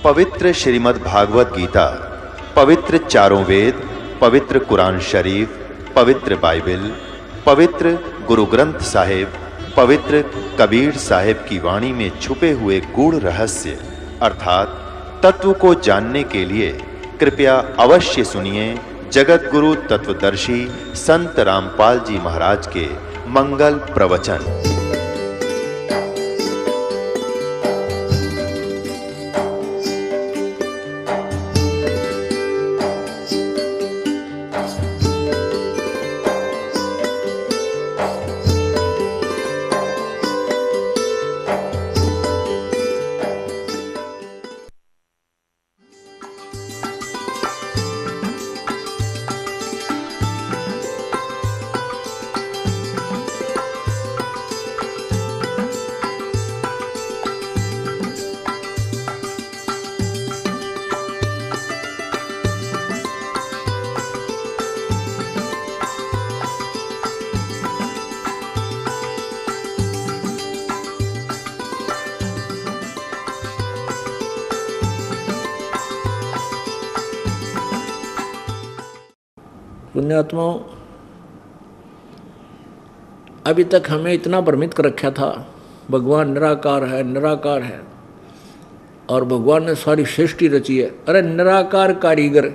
पवित्र श्रीमद् भागवत गीता, पवित्र चारों वेद, पवित्र कुरान शरीफ, पवित्र बाइबल, पवित्र गुरु ग्रंथ साहिब, पवित्र कबीर साहिब की वाणी में छुपे हुए गूढ़ रहस्य अर्थात तत्व को जानने के लिए कृपया अवश्य सुनिए जगत गुरु तत्वदर्शी संत रामपाल जी महाराज के मंगल प्रवचन। पुण्यात्माओं, अभी तक हमें इतना भ्रमित कर रखा था भगवान निराकार है, निराकार है, और भगवान ने सारी सृष्टि रची है। अरे निराकार कारीगर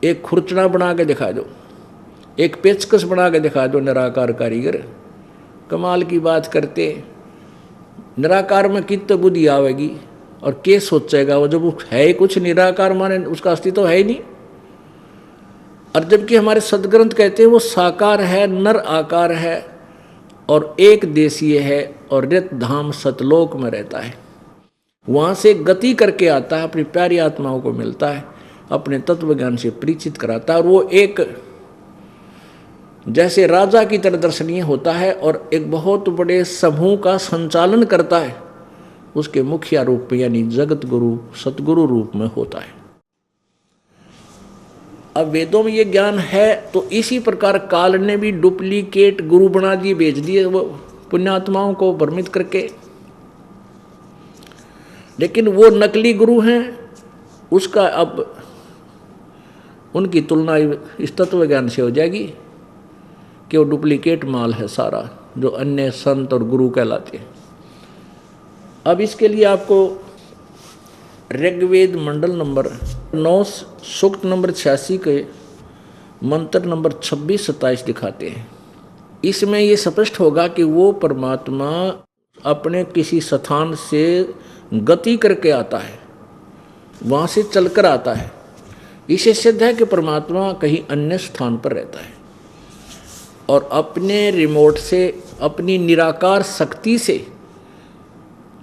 एक खुरचना बना के दिखा दो, एक पेचकस बना के दिखा दो, निराकार कारीगर कमाल की बात करते। निराकार में कितनी बुद्धि आवेगी और क्या सोचेगा वो, जब वो है ही कुछ, निराकार माने उसका अस्तित्व है ही नहीं। और जबकि हमारे सदग्रंथ कहते हैं वो साकार है, नर आकार है और एक देशीय है और रित धाम सतलोक में रहता है। वहाँ से गति करके आता है, अपनी प्यारी आत्माओं को मिलता है, अपने तत्व ज्ञान से परिचित कराता है, और वो एक जैसे राजा की तरह दर्शनीय होता है और एक बहुत बड़े समूह का संचालन करता है, उसके मुखिया रूप में यानी जगत गुरु सतगुरु रूप में होता है। अब वेदों में ये ज्ञान है, तो इसी प्रकार काल ने भी डुप्लीकेट गुरु बना दिए, भेज दिए वो पुण्यात्माओं को भ्रमित करके। लेकिन वो नकली गुरु हैं, उसका अब उनकी तुलना इस तत्व ज्ञान से हो जाएगी कि वो डुप्लीकेट माल है सारा, जो अन्य संत और गुरु कहलाते हैं। अब इसके लिए आपको ऋग्वेद मंडल नंबर 9 सूक्त नंबर 86 के मंत्र नंबर 26-27 दिखाते हैं। इसमें ये स्पष्ट होगा कि वो परमात्मा अपने किसी स्थान से गति करके आता है, वहाँ से चलकर आता है। इसे सिद्ध है कि परमात्मा कहीं अन्य स्थान पर रहता है और अपने रिमोट से, अपनी निराकार शक्ति से,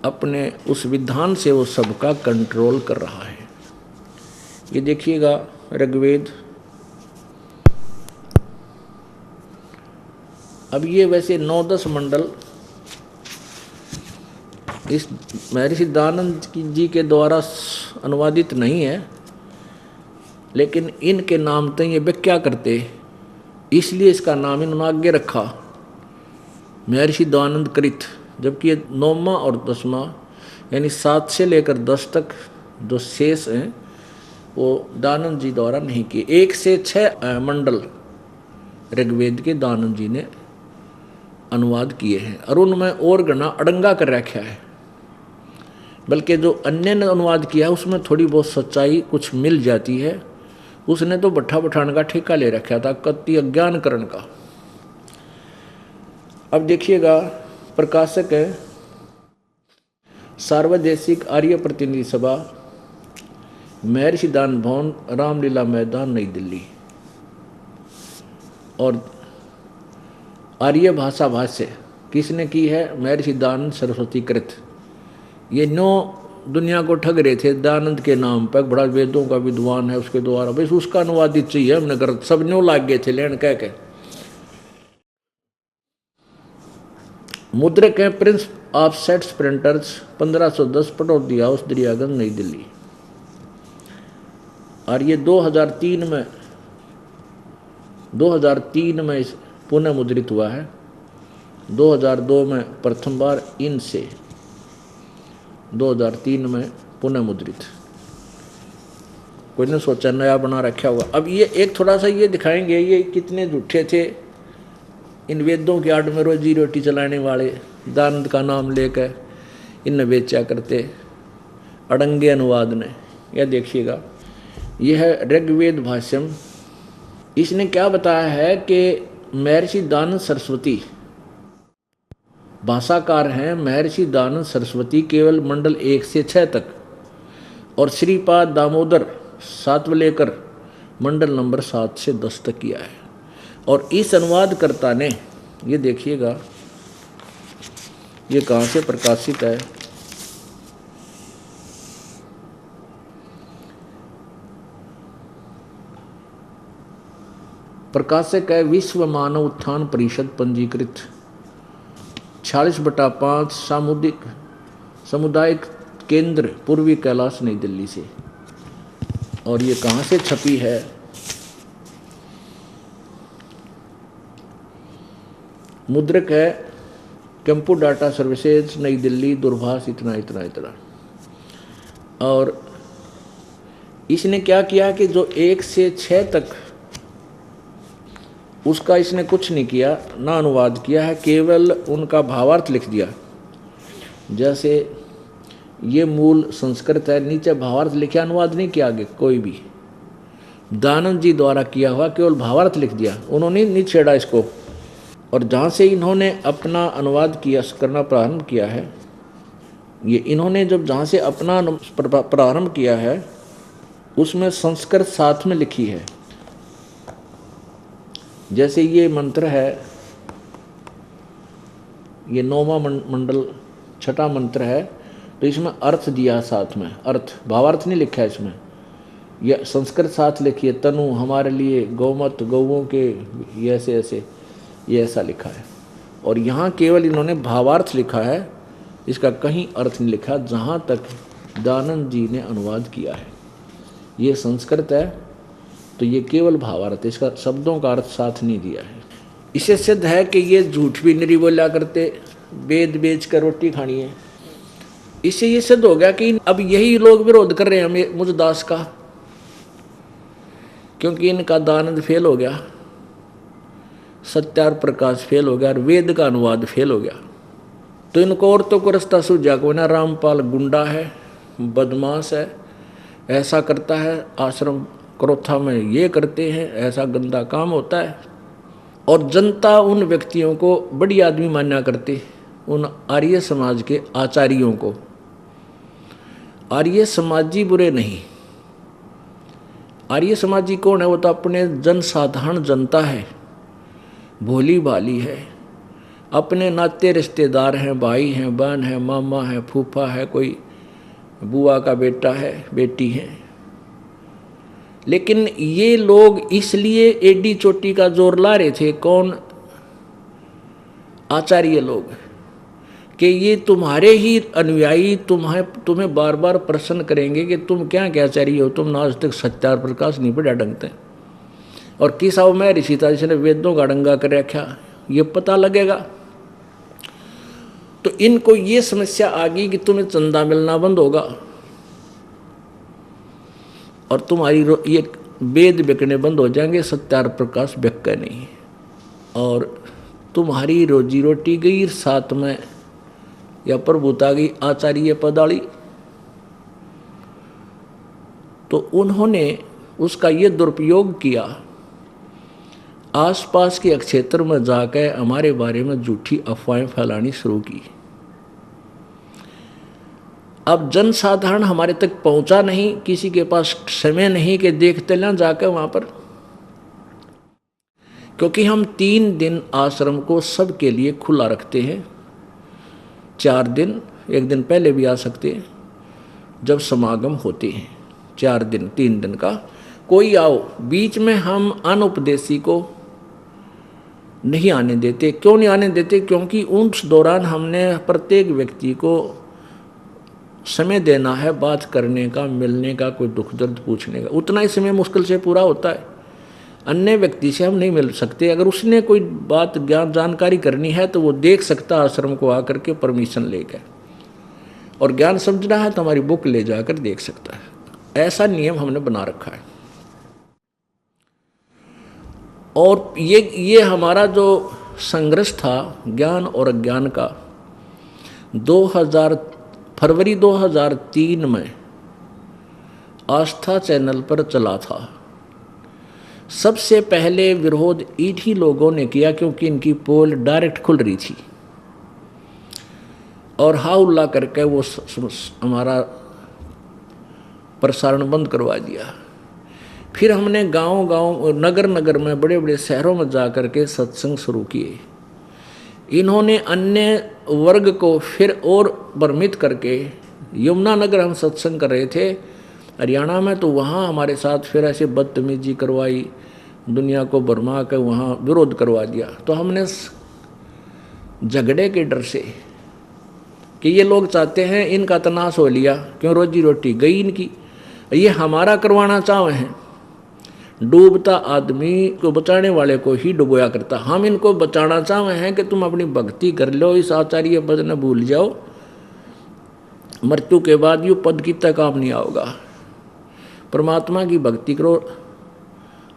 अपने उस विधान से वो सबका कंट्रोल कर रहा है। ये देखिएगा ऋग्वेद। अब ये वैसे 9-10 मंडल इस महर्षि दयानंद जी के द्वारा अनुवादित नहीं है, लेकिन इनके नाम तो ये व्याख्या करते, इसलिए इसका नाम इन्होंने आगे रखा महर्षि दयानंद कृत। जबकि ये 9वां और 10वां यानी 7 से लेकर 10 तक जो शेष हैं वो दयानंद जी द्वारा नहीं किए। 1 से 6 मंडल ऋग्वेद के दयानंद जी ने अनुवाद किए हैं और उनमें और गणा अड़ंगा कर रखा है। बल्कि जो अन्य ने अनुवाद किया उसमें थोड़ी बहुत सच्चाई कुछ मिल जाती है। उसने तो भट्ठा बैठाने का ठेका ले रखा था, कति अज्ञान करण का। अब देखिएगा, प्रकाशक है सार्वदेशिक आर्य प्रतिनिधि सभा, महर्षि दान भवन, रामलीला मैदान, नई दिल्ली। और आर्य भाषा भाष्य किसने की है? महर्षि दयानंद सरस्वती कृत। ये 9 दुनिया को ठग रहे थे दयानंद के नाम पर, बड़ा वेदों का विद्वान है, उसके द्वारा बस उसका अनुवादित चाहिए हमने कर, सब 9 लाग गए थे लेन कह के। मुद्रक है Prince of sets printers, 1510, Pataudi house, Daryaganj, नई दिल्ली। और ये 2003 में पुनः मुद्रित हुआ है। 2002 में प्रथम बार इनसे, 2003 में पुनः मुद्रित, कोई ने सोचा नया बना रखा होगा। अब ये एक थोड़ा सा ये दिखाएंगे ये कितने झूठे थे इन वेदों की आड़ में रोजी रोटी चलाने वाले, दानंद का नाम लेकर इन बेचा करते अड़ंगे अनुवाद ने। यह देखिएगा, यह है ऋग्वेद भाष्यम। इसने क्या बताया है कि महर्षि दानंद सरस्वती भाषाकार हैं, महर्षि दानंद सरस्वती केवल मंडल 1 से 6 तक और श्रीपाद दामोदर सातवलेकर मंडल नंबर 7 से 10 तक किया है। और इस अनुवादकर्ता ने, ये देखिएगा ये कहाँ से प्रकाशित है, प्रकाशक है विश्व मानव उत्थान परिषद पंजीकृत 46/5 सामुदायिक केंद्र पूर्वी कैलाश नई दिल्ली से। और ये कहाँ से छपी है, मुद्रक है कंप्यू डाटा सर्विसेज नई दिल्ली, दूरभाष इतना इतना इतना। और इसने क्या किया कि जो 1 से 6 तक उसका इसने कुछ नहीं किया, ना अनुवाद किया है, केवल उनका भावार्थ लिख दिया। जैसे ये मूल संस्कृत है, नीचे भावार्थ लिखा, अनुवाद नहीं किया आगे कोई भी। दानंद जी द्वारा किया हुआ केवल भावार्थ लिख दिया, उन्होंने नहीं छेड़ा इसको। और जहाँ से इन्होंने अपना अनुवाद किया करना प्रारंभ किया है, ये इन्होंने जब जहाँ से अपना प्रारंभ किया है उसमें संस्कृत साथ में लिखी है। जैसे ये मंत्र है, ये 9वां मंडल 6ठा मंत्र है, तो इसमें अर्थ दिया साथ में, अर्थ भावार्थ नहीं लिखा है इसमें, यह संस्कृत साथ लिखी है। तनु हमारे लिए गौमत गौओं के ये ऐसे ऐसे, ये ऐसा लिखा है। और यहाँ केवल इन्होंने भावार्थ लिखा है, इसका कहीं अर्थ नहीं लिखा जहाँ तक दानंद जी ने अनुवाद किया है। ये संस्कृत है तो ये केवल भावार्थ, इसका शब्दों का अर्थ साथ नहीं दिया है। इससे सिद्ध है कि ये झूठ भी नहीं बोला करते, वेद बेच कर रोटी खानी है। इससे ये सिद्ध हो गया कि अब यही लोग विरोध कर रहे हैं मुझदास का, क्योंकि इनका दानंद फेल हो गया, सत्यार प्रकाश फेल हो गया और वेद का अनुवाद फेल हो गया। तो इनको औरतों को रास्ता सूझा को ना, रामपाल गुंडा है, बदमाश है, ऐसा करता है, आश्रम क्रोथा में ये करते हैं, ऐसा गंदा काम होता है। और जनता उन व्यक्तियों को बड़ी आदमी मान्या करती, उन आर्य समाज के आचार्यों को। आर्य समाजी बुरे नहीं, आर्य समाजी कौन है? वो तो अपने जनसाधारण जनता है, भोली भाली है, अपने नाते रिश्तेदार हैं, भाई हैं, बहन है, मामा है, फूफा है, कोई बुआ का बेटा है, बेटी है। लेकिन ये लोग इसलिए एडी चोटी का जोर ला रहे थे, कौन? आचार्य लोग, कि ये तुम्हारे ही अनुयायी तुम्हें बार बार प्रश्न करेंगे कि तुम क्या आचार्य हो, तुमने आज तक सत्यार प्रकाश नहीं पढ़ा ढंग से, और किस आओ मैं ऋषि था जिसने वेदों का डंगा कर रखा, ये पता लगेगा। तो इनको ये समस्या आ गई कि तुम्हें चंदा मिलना बंद होगा और तुम्हारी ये वेद बिकने बंद हो जाएंगे, सत्यार प्रकाश बिक नहीं, और तुम्हारी रोजी रोटी गई, साथ में या प्रभुता गई आचार्य पदाली। तो उन्होंने उसका ये दुरुपयोग किया, आसपास के क्षेत्र में जाकर हमारे बारे में झूठी अफवाहें फैलानी शुरू की। अब जनसाधारण हमारे तक पहुंचा नहीं, किसी के पास समय नहीं कि देखते ना जाकर वहां पर, क्योंकि हम 3 दिन आश्रम को सबके लिए खुला रखते हैं। 4 दिन, एक दिन पहले भी आ सकते हैं जब समागम होते हैं, 4 दिन 3 दिन का कोई आओ। बीच में हम अनउपदेशी को नहीं आने देते। क्यों नहीं आने देते? क्योंकि उस दौरान हमने प्रत्येक व्यक्ति को समय देना है बात करने का, मिलने का, कोई दुख दर्द पूछने का। उतना ही समय मुश्किल से पूरा होता है, अन्य व्यक्ति से हम नहीं मिल सकते। अगर उसने कोई बात ज्ञान जानकारी करनी है तो वो देख सकता आश्रम को आकर के परमिशन लेकर। और ज्ञान समझना है तो हमारी बुक ले जाकर देख सकता है। ऐसा नियम हमने बना रखा है। और ये हमारा जो संघर्ष था ज्ञान और अज्ञान का, फरवरी 2003 में आस्था चैनल पर चला था। सबसे पहले विरोध इन्हीं लोगों ने किया क्योंकि इनकी पोल डायरेक्ट खुल रही थी, और हाउल्ला करके वो हमारा प्रसारण बंद करवा दिया। फिर हमने गांव-गांव, नगर-नगर में, बड़े-बड़े शहरों में जा कर के सत्संग शुरू किए। इन्होंने अन्य वर्ग को फिर और भ्रमित करके, यमुनानगर हम सत्संग कर रहे थे हरियाणा में, तो वहाँ हमारे साथ फिर ऐसे बदतमीजी करवाई, दुनिया को भरमा कर वहाँ विरोध करवा दिया। तो हमने झगड़े के डर से कि ये लोग चाहते हैं इनका तनाश हो लिया, क्यों रोजी रोटी गई इनकी, ये हमारा करवाना चाहे हैं। डूबता आदमी को बचाने वाले को ही डुबोया करता। हम इनको बचाना चाहे हैं कि तुम अपनी भक्ति कर लो, इस आचार्य पद न भूल जाओ, मृत्यु के बाद ये पद की तक काम नहीं आओगा। परमात्मा की भक्ति करो,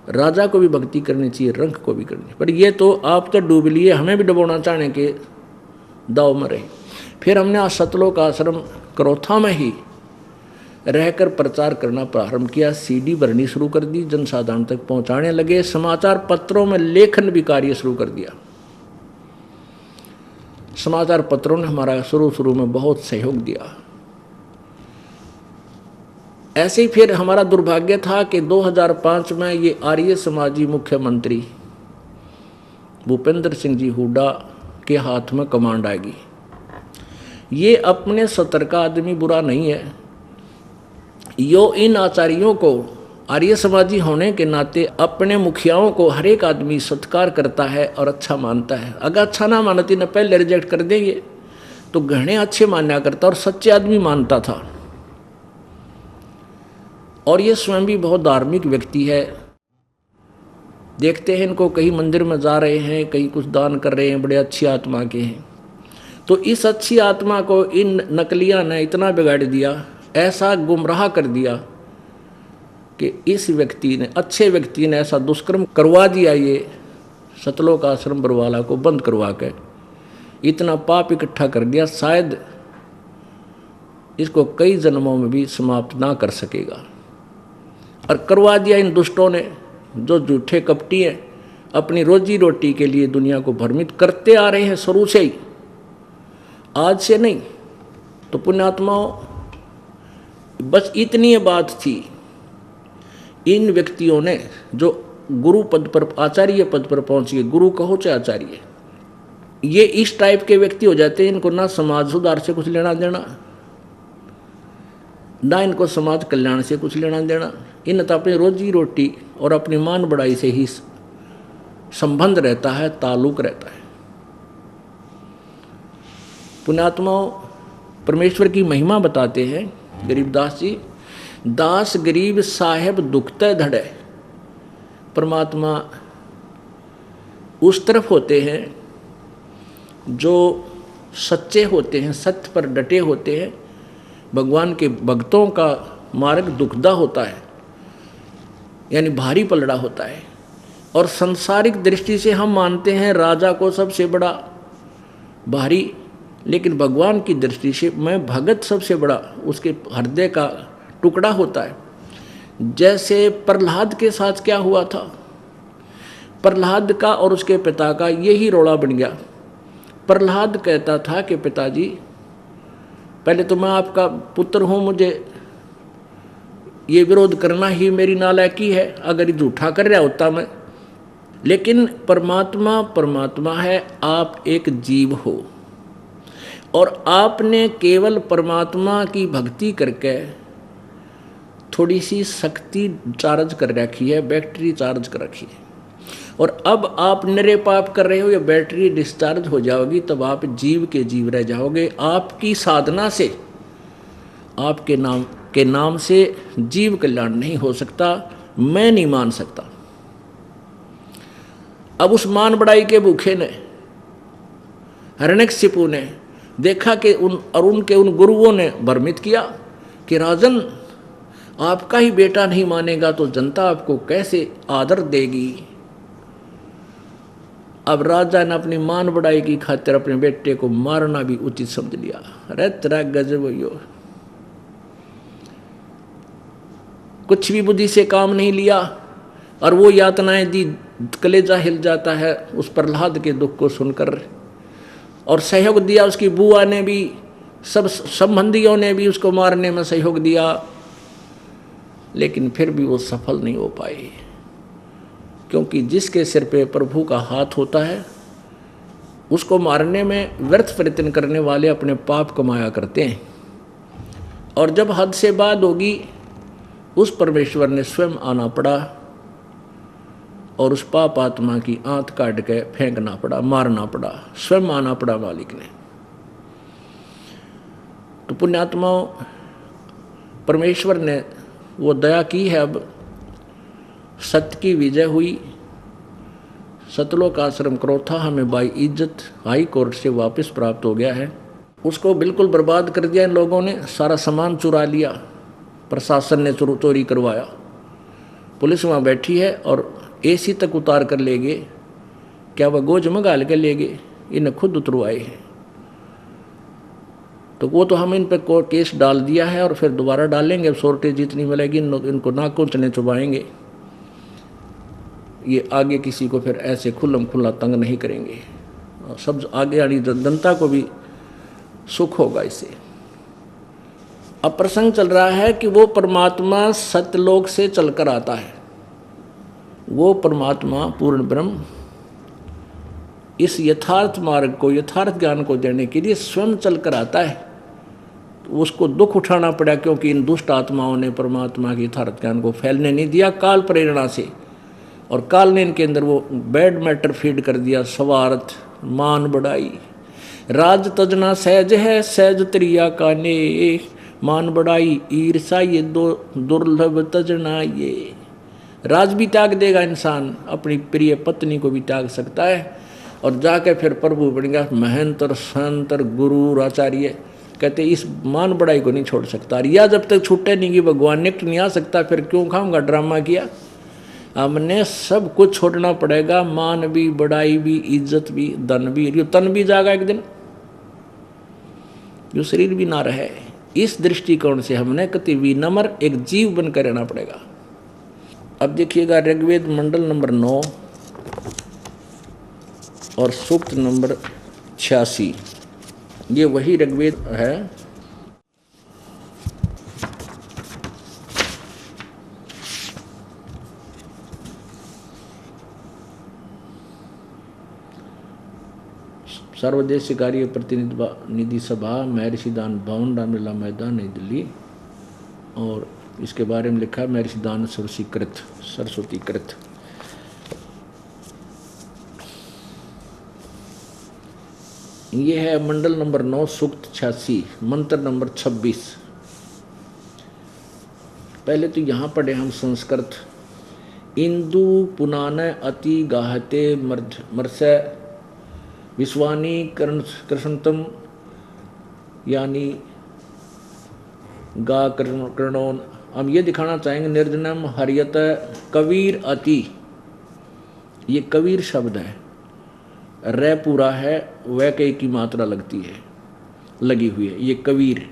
राजा को भी भक्ति करनी चाहिए, रंग को भी करनी। पर ये तो आप तो डूब लिए, हमें भी डुबोना चाहने के दाव में रहे। फिर हमने सतलोक आश्रम करोथा में ही रहकर प्रचार करना प्रारंभ किया। सीडी भरनी शुरू कर दी, जनसाधारण तक पहुंचाने लगे। समाचार पत्रों में लेखन भी कार्य शुरू कर दिया। समाचार पत्रों ने हमारा शुरू में बहुत सहयोग दिया। ऐसे ही फिर हमारा दुर्भाग्य था कि 2005 में ये आर्य समाजी मुख्यमंत्री भूपेंद्र सिंह जी हुड्डा के हाथ में कमांड आएगी। ये अपने सतर का आदमी बुरा नहीं है, यो इन आचार्यों को आर्य समाजी होने के नाते अपने मुखियाओं को हर एक आदमी सत्कार करता है और अच्छा मानता है। अगर अच्छा ना मानती न पहले रिजेक्ट कर देंगे, तो घने अच्छे माना करता और सच्चे आदमी मानता था। और ये स्वयं भी बहुत धार्मिक व्यक्ति है। देखते हैं इनको, कहीं मंदिर में जा रहे हैं, कहीं कुछ दान कर रहे हैं, बड़े अच्छी आत्मा के हैं। तो इस अच्छी आत्मा को इन नकलिया ने इतना बिगाड़ दिया, ऐसा गुमराह कर दिया कि इस व्यक्ति ने, अच्छे व्यक्ति ने ऐसा दुष्कर्म करवा दिया। ये सतलोक आश्रम बरवाला को बंद करवा के इतना पाप इकट्ठा कर दिया, शायद इसको कई जन्मों में भी समाप्त ना कर सकेगा। और करवा दिया इन दुष्टों ने, जो झूठे कपटी हैं, अपनी रोजी रोटी के लिए दुनिया को भ्रमित करते आ रहे हैं शुरू से ही, आज से नहीं। तो पुण्यात्माओं, बस इतनी बात थी। इन व्यक्तियों ने जो गुरु पद पर, आचार्य पद पर पहुंच गए, गुरु कहो चाहे आचार्य, ये इस टाइप के व्यक्ति हो जाते हैं। इनको ना समाज सुधार से कुछ लेना देना, ना इनको समाज कल्याण से कुछ लेना देना। इन तो अपनी रोजी रोटी और अपनी मान बढ़ाई से ही संबंध रहता है, ताल्लुक रहता है। पुण्यात्माओं, परमेश्वर की महिमा बताते हैं गरीबदास जी। दास गरीब साहेब दुखते धड़े। परमात्मा उस तरफ होते हैं जो सच्चे होते हैं, सत्य पर डटे होते हैं। भगवान के भक्तों का मार्ग दुखदा होता है, यानी भारी पलड़ा होता है। और सांसारिक दृष्टि से हम मानते हैं राजा को सबसे बड़ा भारी, लेकिन भगवान की दृष्टि से मैं भगत सबसे बड़ा, उसके हृदय का टुकड़ा होता है। जैसे प्रहलाद के साथ क्या हुआ था, प्रहलाद का और उसके पिता का यही रोड़ा बन गया। प्रहलाद कहता था कि पिताजी, पहले तो मैं आपका पुत्र हूँ, मुझे ये विरोध करना ही मेरी नालायकी है, अगर ये झूठा कर रहा होता मैं। लेकिन परमात्मा परमात्मा है, आप एक जीव हो, और आपने केवल परमात्मा की भक्ति करके थोड़ी सी शक्ति चार्ज कर रखी है, बैटरी चार्ज कर रखी है। और अब आप निरे पाप कर रहे हो, ये बैटरी डिस्चार्ज हो जाओगी, तब आप जीव के जीव रह जाओगे। आपकी साधना से, आपके नाम से जीव कल्याण नहीं हो सकता, मैं नहीं मान सकता। अब उस मान बढ़ाई के भूखे ने, हिरण्यकशिपु ने देखा कि उनके उन गुरुओं ने भ्रमित किया कि राजन, आपका ही बेटा नहीं मानेगा तो जनता आपको कैसे आदर देगी। अब राजा ने अपनी मान बढ़ाई की खातिर अपने बेटे को मारना भी उचित समझ लिया। अरे तेरा गजब हो, कुछ भी बुद्धि से काम नहीं लिया और वो यातनाएं दी, कलेजा हिल जाता है उस प्रहलाद के दुख को सुनकर। और सहयोग दिया उसकी बुआ ने भी, सब संबंधियों ने भी उसको मारने में सहयोग दिया, लेकिन फिर भी वो सफल नहीं हो पाए, क्योंकि जिसके सिर पे प्रभु का हाथ होता है उसको मारने में व्यर्थ प्रयत्न करने वाले अपने पाप कमाया करते हैं। और जब हद से बात होगी उस परमेश्वर ने स्वयं आना पड़ा और उस पाप आत्मा की आंत काट के फेंकना पड़ा, मारना पड़ा, स्वयं आना पड़ा मालिक ने। तो पुण्यात्माओं, परमेश्वर ने वो दया की है। अब सत्य की विजय हुई, सतलोक आश्रम क्रोथा हमें बाई इज्जत हाई कोर्ट से वापस प्राप्त हो गया है। उसको बिल्कुल बर्बाद कर दिया इन लोगों ने, सारा सामान चुरा लिया, प्रशासन ने चोरी करवाया, पुलिस वहाँ बैठी है और एसी तक उतार कर ले गए। क्या वह गोज मंगाल के ले गए? इन्हें खुद उतरवाए हैं। तो वो तो हम इन पर केस डाल दिया है और फिर दोबारा डालेंगे, शॉर्टेज जितनी मिलेगी इनको नाकुचने चुबाएंगे। ये आगे किसी को फिर ऐसे खुल्लम खुल्ला तंग नहीं करेंगे और सब आगे आनी जनता को भी सुख होगा इससे। अब प्रसंग चल रहा है कि वो परमात्मा सत्यलोक से चलकर आता है। वो परमात्मा पूर्ण ब्रह्म इस यथार्थ मार्ग को, यथार्थ ज्ञान को देने के लिए स्वयं चलकर आता है। तो उसको दुख उठाना पड़ा, क्योंकि इन दुष्ट आत्माओं ने परमात्मा के यथार्थ ज्ञान को फैलने नहीं दिया काल प्रेरणा से, और काल ने इनके अंदर वो बैड मैटर फीड कर दिया, स्वार्थ, मान बढ़ाई। राज तजना सहज है, सहज त्रिया का ने, मान बढ़ाई ईर्षा ये दो दुर्लभ तजना। ये राज भी त्याग देगा इंसान, अपनी प्रिय पत्नी को भी त्याग सकता है और जाके फिर प्रभु बनेगा महंत और संत और गुरु आचार्य। कहते इस मान बढ़ाई को नहीं छोड़ सकता, या जब तक छूटे नहीं कि भगवान निकट नहीं आ सकता, फिर क्यों खाऊंगा ड्रामा किया। हमने सब कुछ छोड़ना पड़ेगा, मान भी, बढ़ाई भी, इज्जत भी, धन भी। यो तन भी जाएगा एक दिन, जो शरीर भी ना रहे। इस दृष्टिकोण से हमने कति विनम्र एक जीव बनकर रहना पड़ेगा। अब देखिएगा ऋग्वेद मंडल नंबर 9 और सूक्त नंबर 86, ये वही ऋग्वेद है। सर्वदेशीय कार्य प्रतिनिधि सभा, महर्षि दान भवन, रामलीला मैदान, नई दिल्ली। और इसके बारे में लिखा है महर्षि दान सरस्वतीकृत। ये है मंडल नंबर 9 सूक्त 86 मंत्र नंबर 26। पहले तो यहाँ पढ़े हम संस्कृत। इंदु पुनान अति गाहते मर्ष विश्वानी कृष्णतम, यानी गा कर्णोन। हम ये दिखाना चाहेंगे निर्जनम हरियत कबीर अति। ये कबीर शब्द है, रे पूरा है, वह के की मात्रा लगी हुई है। ये कबीर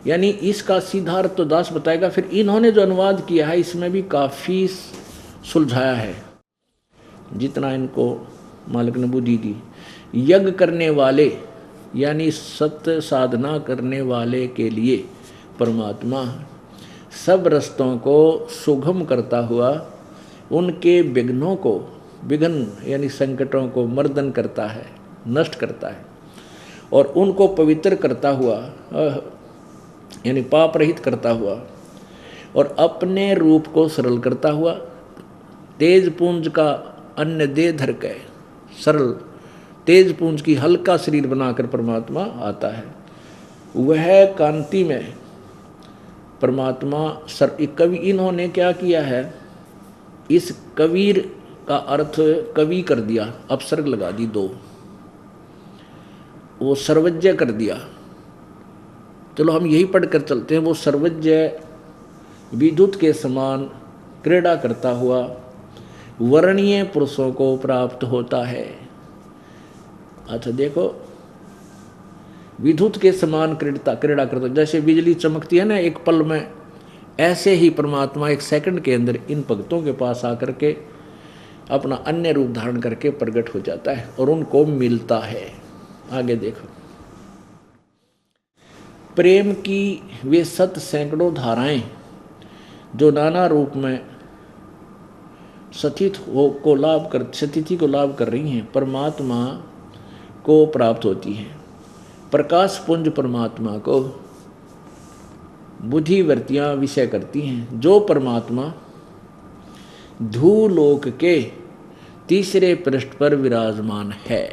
यानी इसका सीधा अर्थ तो दास बताएगा। फिर इन्होंने जो अनुवाद किया है इसमें भी काफ़ी सुलझाया है जितना इनको मालिक ने बुद्धि दी। यज्ञ करने वाले यानी सत्य साधना करने वाले के लिए परमात्मा सब रस्तों को सुगम करता हुआ उनके विघ्नों को, विघ्न यानी संकटों को मर्दन करता है, नष्ट करता है, और उनको पवित्र करता हुआ यानी पाप रहित करता हुआ, और अपने रूप को सरल करता हुआ, तेज पुंज का अन्य देह धर के सरल तेज पुंज की हल्का शरीर बनाकर परमात्मा आता है। वह कांति में परमात्मा कवि। इन्होंने क्या किया है, इस कबीर का अर्थ कवि कर दिया, अपसर्ग लगा दी 2। वो सर्वज्ञ कर दिया। चलो हम यही पढ़कर चलते हैं, वो सर्वज्ञ विद्युत के समान क्रीड़ा करता हुआ वर्णीय पुरुषों को प्राप्त होता है। अच्छा देखो, विद्युत के समान क्रीड़ा करता, जैसे बिजली चमकती है ना एक पल में, ऐसे ही परमात्मा एक सेकंड के अंदर इन भक्तों के पास आकर के अपना अन्य रूप धारण करके प्रकट हो जाता है और उनको मिलता है। आगे देखो, प्रेम की वे सत सैकड़ों धाराएं जो नाना रूप में सतिथि को लाभ कर रही हैं, परमात्मा को प्राप्त होती हैं। प्रकाश पुंज परमात्मा को बुद्धि वृत्तियां विषय करती हैं। जो परमात्मा धूलोक के तीसरे पृष्ठ पर विराजमान है,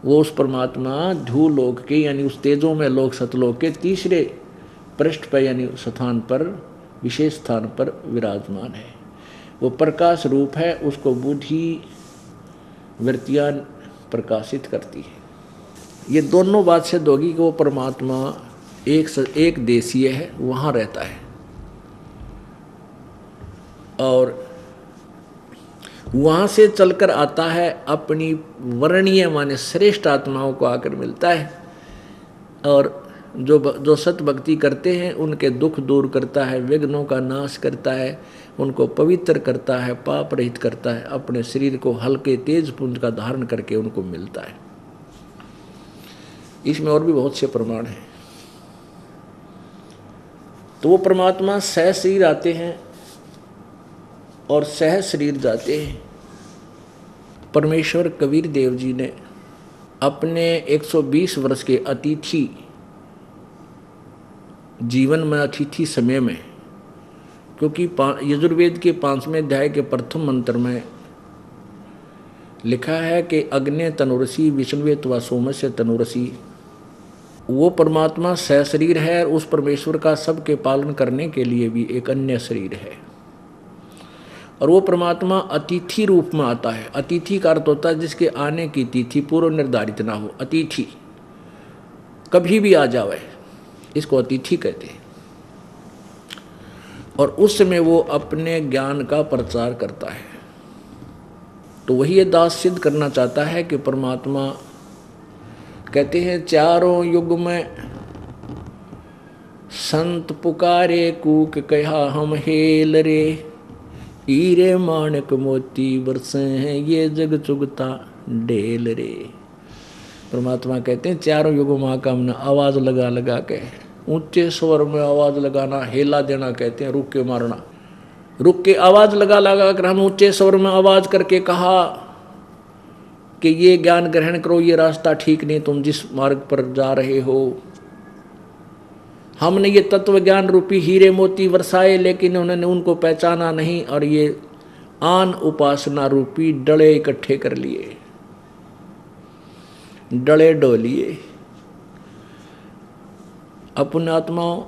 वो उस परमात्मा धूलोक के यानी उस तेजों में लोक सतलोक के तीसरे पृष्ठ पर यानी स्थान पर, विशेष स्थान पर विराजमान है। वो प्रकाश रूप है, उसको बुद्धि वृत्तियां प्रकाशित करती है। ये दोनों बात सिद्ध होगी कि वो परमात्मा एक देशीय है, वहाँ रहता है और वहाँ से चलकर आता है, अपनी वर्णीय माने श्रेष्ठ आत्माओं को आकर मिलता है और जो सत भक्ति करते हैं उनके दुख दूर करता है, विघ्नों का नाश करता है, उनको पवित्र करता है, पाप रहित करता है, अपने शरीर को हल्के तेज पुंज का धारण करके उनको मिलता है। इसमें और भी बहुत से प्रमाण हैं। तो वो परमात्मा सह शरीर आते हैं और सह शरीर जाते हैं। परमेश्वर कबीर देव जी ने अपने 120 वर्ष के अतिथि जीवन में, अतिथि समय में, क्योंकि यजुर्वेद के 5वें अध्याय के प्रथम मंत्र में लिखा है कि अग्नि तनुरसी विष्णुवे त्वा सोमस्य तनुरसी, वो परमात्मा सह शरीर है और उस परमेश्वर का सबके पालन करने के लिए भी एक अन्य शरीर है। और वो परमात्मा अतिथि रूप में आता है। अतिथि का अर्थ होता है जिसके आने की तिथि पूर्व निर्धारित ना हो, अतिथि कभी भी आ जावे, इसको अतिथि कहते हैं। और उस समय वो अपने ज्ञान का प्रचार करता है। तो वही ये दास सिद्ध करना चाहता है कि परमात्मा कहते हैं, चारों युग में संत पुकारे कूक कहा हम हेल रे, हीरे माणक मोती बरसे हैं ये जग चुगता ढेल रे। परमात्मा कहते हैं चारों युगों में का हमने आवाज लगा लगा के, ऊंचे स्वर में आवाज लगाना, हेला देना कहते हैं, रुक के मारना, रुक के आवाज लगा लगा कर हम ऊंचे स्वर में आवाज करके कहा कि ये ज्ञान ग्रहण करो, ये रास्ता ठीक नहीं, तुम जिस मार्ग पर जा रहे हो। हमने ये तत्व ज्ञान रूपी हीरे मोती बरसाए, लेकिन उन्होंने उनको पहचाना नहीं और ये आन उपासना रूपी डले इकट्ठे कर लिए, डले डोलिए। अपने आत्माओं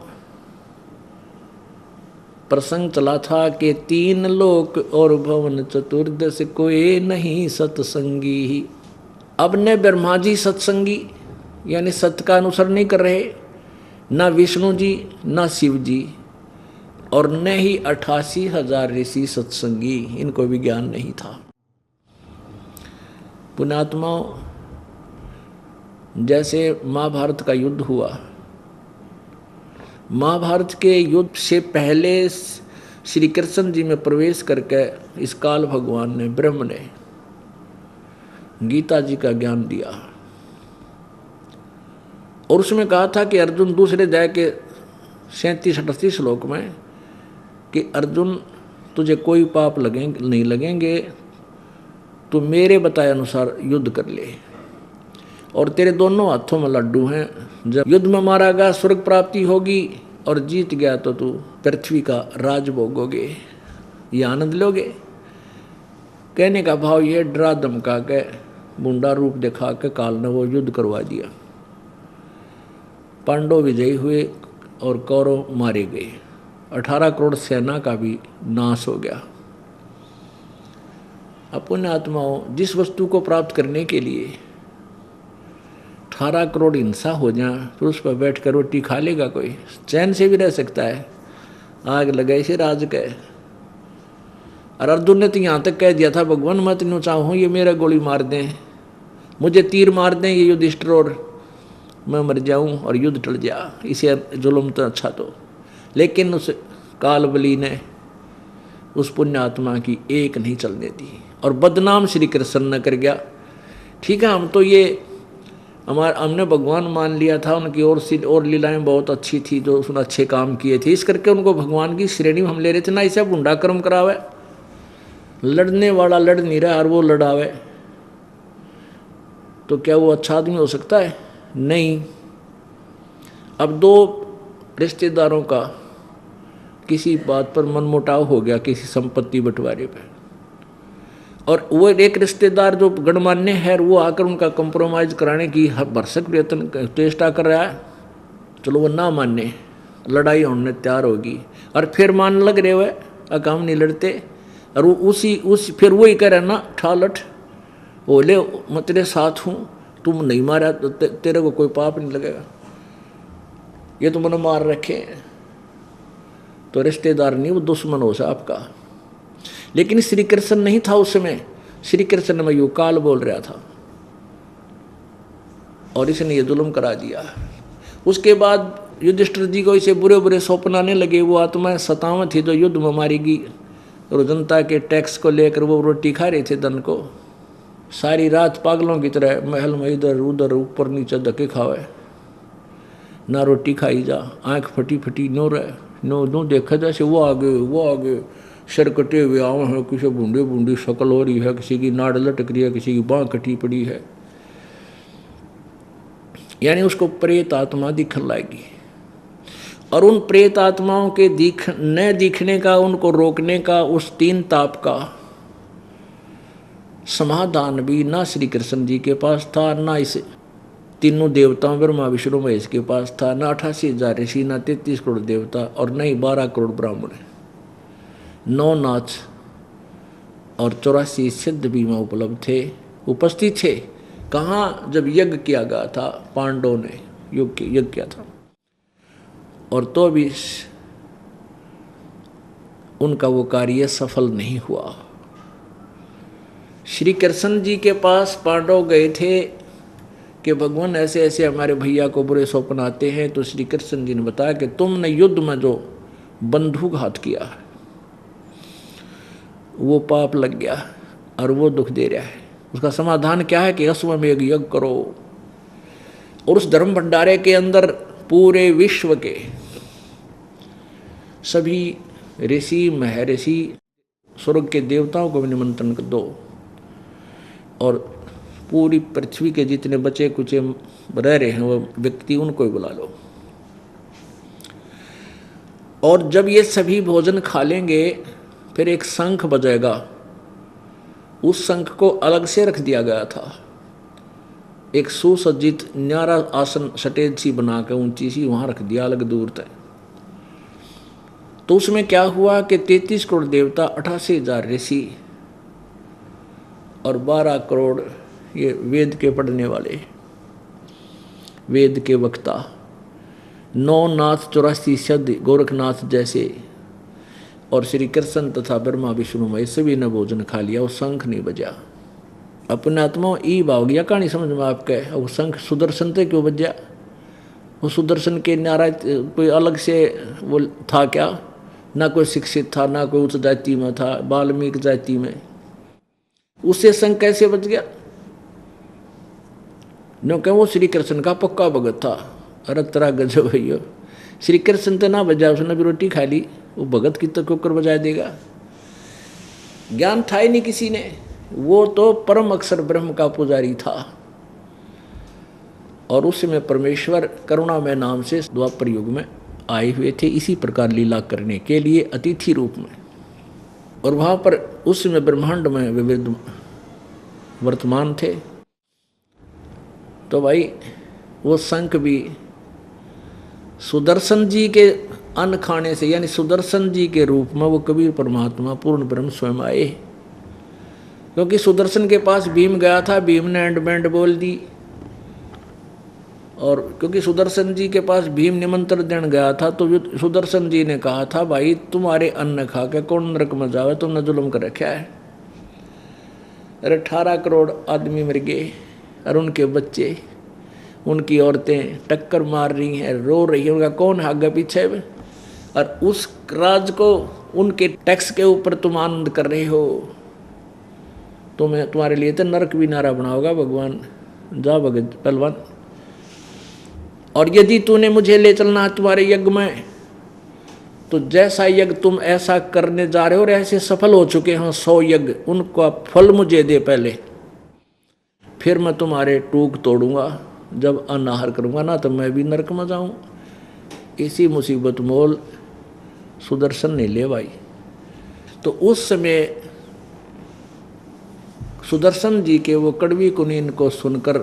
प्रसंग चला था कि 3 लोक और भवन चतुर्दश कोई नहीं सत्संगी। अब ने ब्रह्मा जी सत्संगी यानी सत्य का अनुसरण नहीं कर रहे, ना विष्णु जी ना शिव जी, और न ही 88,000 ऋषि सत्संगी, इनको भी ज्ञान नहीं था। पुण्यात्माओं, जैसे महाभारत का युद्ध हुआ, महाभारत के युद्ध से पहले श्री कृष्ण जी में प्रवेश करके इस काल भगवान ने, ब्रह्म ने गीता जी का ज्ञान दिया और उसमें कहा था कि अर्जुन, दूसरे अध्याय के 37-38 श्लोक में कि अर्जुन तुझे कोई पाप नहीं लगेंगे, तो मेरे बताए अनुसार युद्ध कर ले, और तेरे दोनों हाथों में लड्डू हैं, जब युद्ध में मारा गया स्वर्ग प्राप्ति होगी और जीत गया तो तू पृथ्वी का राज भोगोगे, ये आनंद लोगे। कहने का भाव ये, डरा धमका के मुंडा रूप दिखा के काल ने वो युद्ध करवा दिया। पांडव विजयी हुए और कौरव मारे गए, 18 करोड़ सेना का भी नाश हो गया। अपने आत्माओं, जिस वस्तु को प्राप्त करने के लिए 18 करोड़ हिंसा हो जाए फिर उस पर बैठ कर रोटी खा लेगा कोई? चैन से भी रह सकता है? आग लगाई से राज के। और अर्जुन ने तो यहाँ तक कह दिया था, भगवान मैं तेनों चाहूँ ये मेरा गोली मार दें, मुझे तीर मार दें ये युधिष्ठिर, और मैं मर जाऊँ और युद्ध टल जा, इसे जुल्म तो अच्छा। तो लेकिन उस कालबली ने उस पुण्यात्मा की एक नहीं चलने दी और बदनाम श्री कृष्ण न कर गया। ठीक है, हम तो ये हमने भगवान मान लिया था, उनकी और लीलाएं बहुत अच्छी थी, जो उसने अच्छे काम किए थे, इस करके उनको भगवान की श्रेणी में हम ले रहे थे ना। इसे गुंडा कर्म करावे, लड़ने वाला लड़ नहीं रहा और वो लड़ावे, तो क्या वो अच्छा आदमी हो सकता है? नहीं। अब दो रिश्तेदारों का किसी बात पर मनमुटाव हो गया, किसी संपत्ति बंटवारे पे, और वो एक रिश्तेदार जो गणमान्य है वो आकर उनका कंप्रोमाइज कराने की भरसक प्रयत्न चेष्टा कर रहा है। चलो वो ना माने, लड़ाई होने तैयार होगी और फिर मान लग रहे हुए काम नहीं लड़ते, और वो उसी फिर वही कह रहे ना ठालठ, बोले मैं तेरे साथ हूँ, तुम नहीं मारा तो तेरे को कोई पाप नहीं लगेगा, ये तो मैंने मार रखे हैं। तो रिश्तेदार नहीं, वो दुश्मन हो सा आपका। लेकिन श्री कृष्ण नहीं था उस समय, श्री कृष्ण में यू काल बोल रहा था और इसने ये जुल्म करा दिया। उसके बाद युधिष्ठिर जी को इसे बुरे बुरे स्वप्न आने लगे। वो आत्मा 57 थी जो युद्ध में मारेगी, और जनता के टैक्स को लेकर वो रोटी खा रहे थे धन को, सारी रात पागलों की तरह महल में इधर उधर ऊपर नीचे धक्के खावे, ना रोटी खाई जा, आँख फटी फटी नो रहे नो देखा जैसे वो आगे सर कटे हुए आवे हैं, किसी बूंदे बूंदी शक्ल हो रही है, किसी की नाड़ लटक रही है, किसी की बाँह कटी पड़ी है, यानी उसको प्रेत आत्मा दिखने लागी। और उन प्रेत आत्माओं के न दिखने का, उनको रोकने का, उस 3 ताप का समाधान भी ना श्री कृष्ण जी के पास था, ना इस तीनों देवताओं ब्रह्मा विष्णु महेश के पास था, ना 88,000 ऋषि, ना 33 करोड़ देवता, और न ही 12 करोड़ ब्राह्मण, 9 नाच और 84 सिद्ध भी में उपस्थित थे। कहाँ? जब यज्ञ किया गया था, पांडवों ने यज्ञ किया था, और तो भी उनका वो कार्य सफल नहीं हुआ। श्री कृष्ण जी के पास पांडव गए थे कि भगवान ऐसे ऐसे हमारे भैया को बुरे स्वप्न आते हैं, तो श्री कृष्ण जी ने बताया कि तुमने युद्ध में जो बंधुघात किया है वो पाप लग गया और वो दुख दे रहा है। उसका समाधान क्या है कि अश्वमेध यज्ञ करो, और उस धर्म भंडारे के अंदर पूरे विश्व के सभी ऋषि महर्षि स्वर्ग के देवताओं को भी निमंत्रण दो, और पूरी पृथ्वी के जितने बचे कुचे रह रहे हैं वो व्यक्ति उनको ही बुला लो। और जब ये सभी भोजन खा लेंगे फिर एक शंख बजेगा। उस शंख को अलग से रख दिया गया था, एक सुसज्जित न्यारा आसन सटेज सी बना के ऊंची सी वहां रख दिया अलग दूर तक। तो उसमें क्या हुआ कि 33 करोड़ देवता, 88,000 ऋषि और 12 करोड़ ये वेद के पढ़ने वाले, वेद के वक्ता, 9 नाथ 84 सिद्ध गोरखनाथ जैसे, और श्री कृष्ण तथा ब्रह्मा विष्णु में सभी ने भोजन खा लिया। वो शंख नहीं बजा। अपने आत्मा ई भाव गया कहानी समझ में आपके। वो शंख सुदर्शन से क्यों बजा? वो सुदर्शन के नाराज कोई अलग से वो था क्या? ना कोई शिक्षित था, ना कोई उच्च जाति में था, वाल्मीकि जाति में, उससे शंख कैसे बच गया? नो क्या वो श्री कृष्ण का पक्का भगत था। अरे तेरा गजब भैया, श्री कृष्ण तो ना बजा, उसने भी रोटी खा ली, वो भगत की तो कुकर बजा देगा? ज्ञान था ही नहीं किसी ने। वो तो परम अक्षर ब्रह्म का पुजारी था, और उसमें परमेश्वर करुणामय नाम से द्वापर युग में आए हुए थे इसी प्रकार लीला करने के लिए अतिथि रूप में। और वहाँ पर उसमें ब्रह्मांड में विविध वर्तमान थे। तो भाई वो शंख भी सुदर्शन जी के अन्न खाने से, यानी सुदर्शन जी के रूप में वो कबीर परमात्मा पूर्ण ब्रह्म स्वयं आए। क्योंकि सुदर्शन के पास भीम गया था, भीम ने एंड बैंड बोल दी, और क्योंकि सुदर्शन जी के पास भीम निमंत्रण देने गया था, तो सुदर्शन जी ने कहा था, भाई तुम्हारे अन्न खा के कौन नरक में जावे, तुमने जुल्म कर रखा है। अरे 18 करोड़ आदमी मर गए और उनके बच्चे, उनकी औरतें टक्कर मार रही हैं, रो रही हैं, उनका कौन आगे पीछे। और उस राज को, उनके टैक्स के ऊपर तुम आनंद कर रहे हो, तुम्हारे लिए तो नरक भी नारा बना होगा भगवान। जा भगत पहलवान, और यदि तूने मुझे ले चलना है तुम्हारे यज्ञ में, तो जैसा यज्ञ तुम ऐसा करने जा रहे हो और ऐसे सफल हो चुके हैं 100 यज्ञ, उनका फल मुझे दे पहले, फिर मैं तुम्हारे टूक तोड़ूंगा। जब अनाहार करूंगा ना, तो मैं भी नरक में जाऊं। इसी मुसीबत मोल सुदर्शन ने ले भाई। तो उस समय सुदर्शन जी के वो कड़वी कुनीन को सुनकर,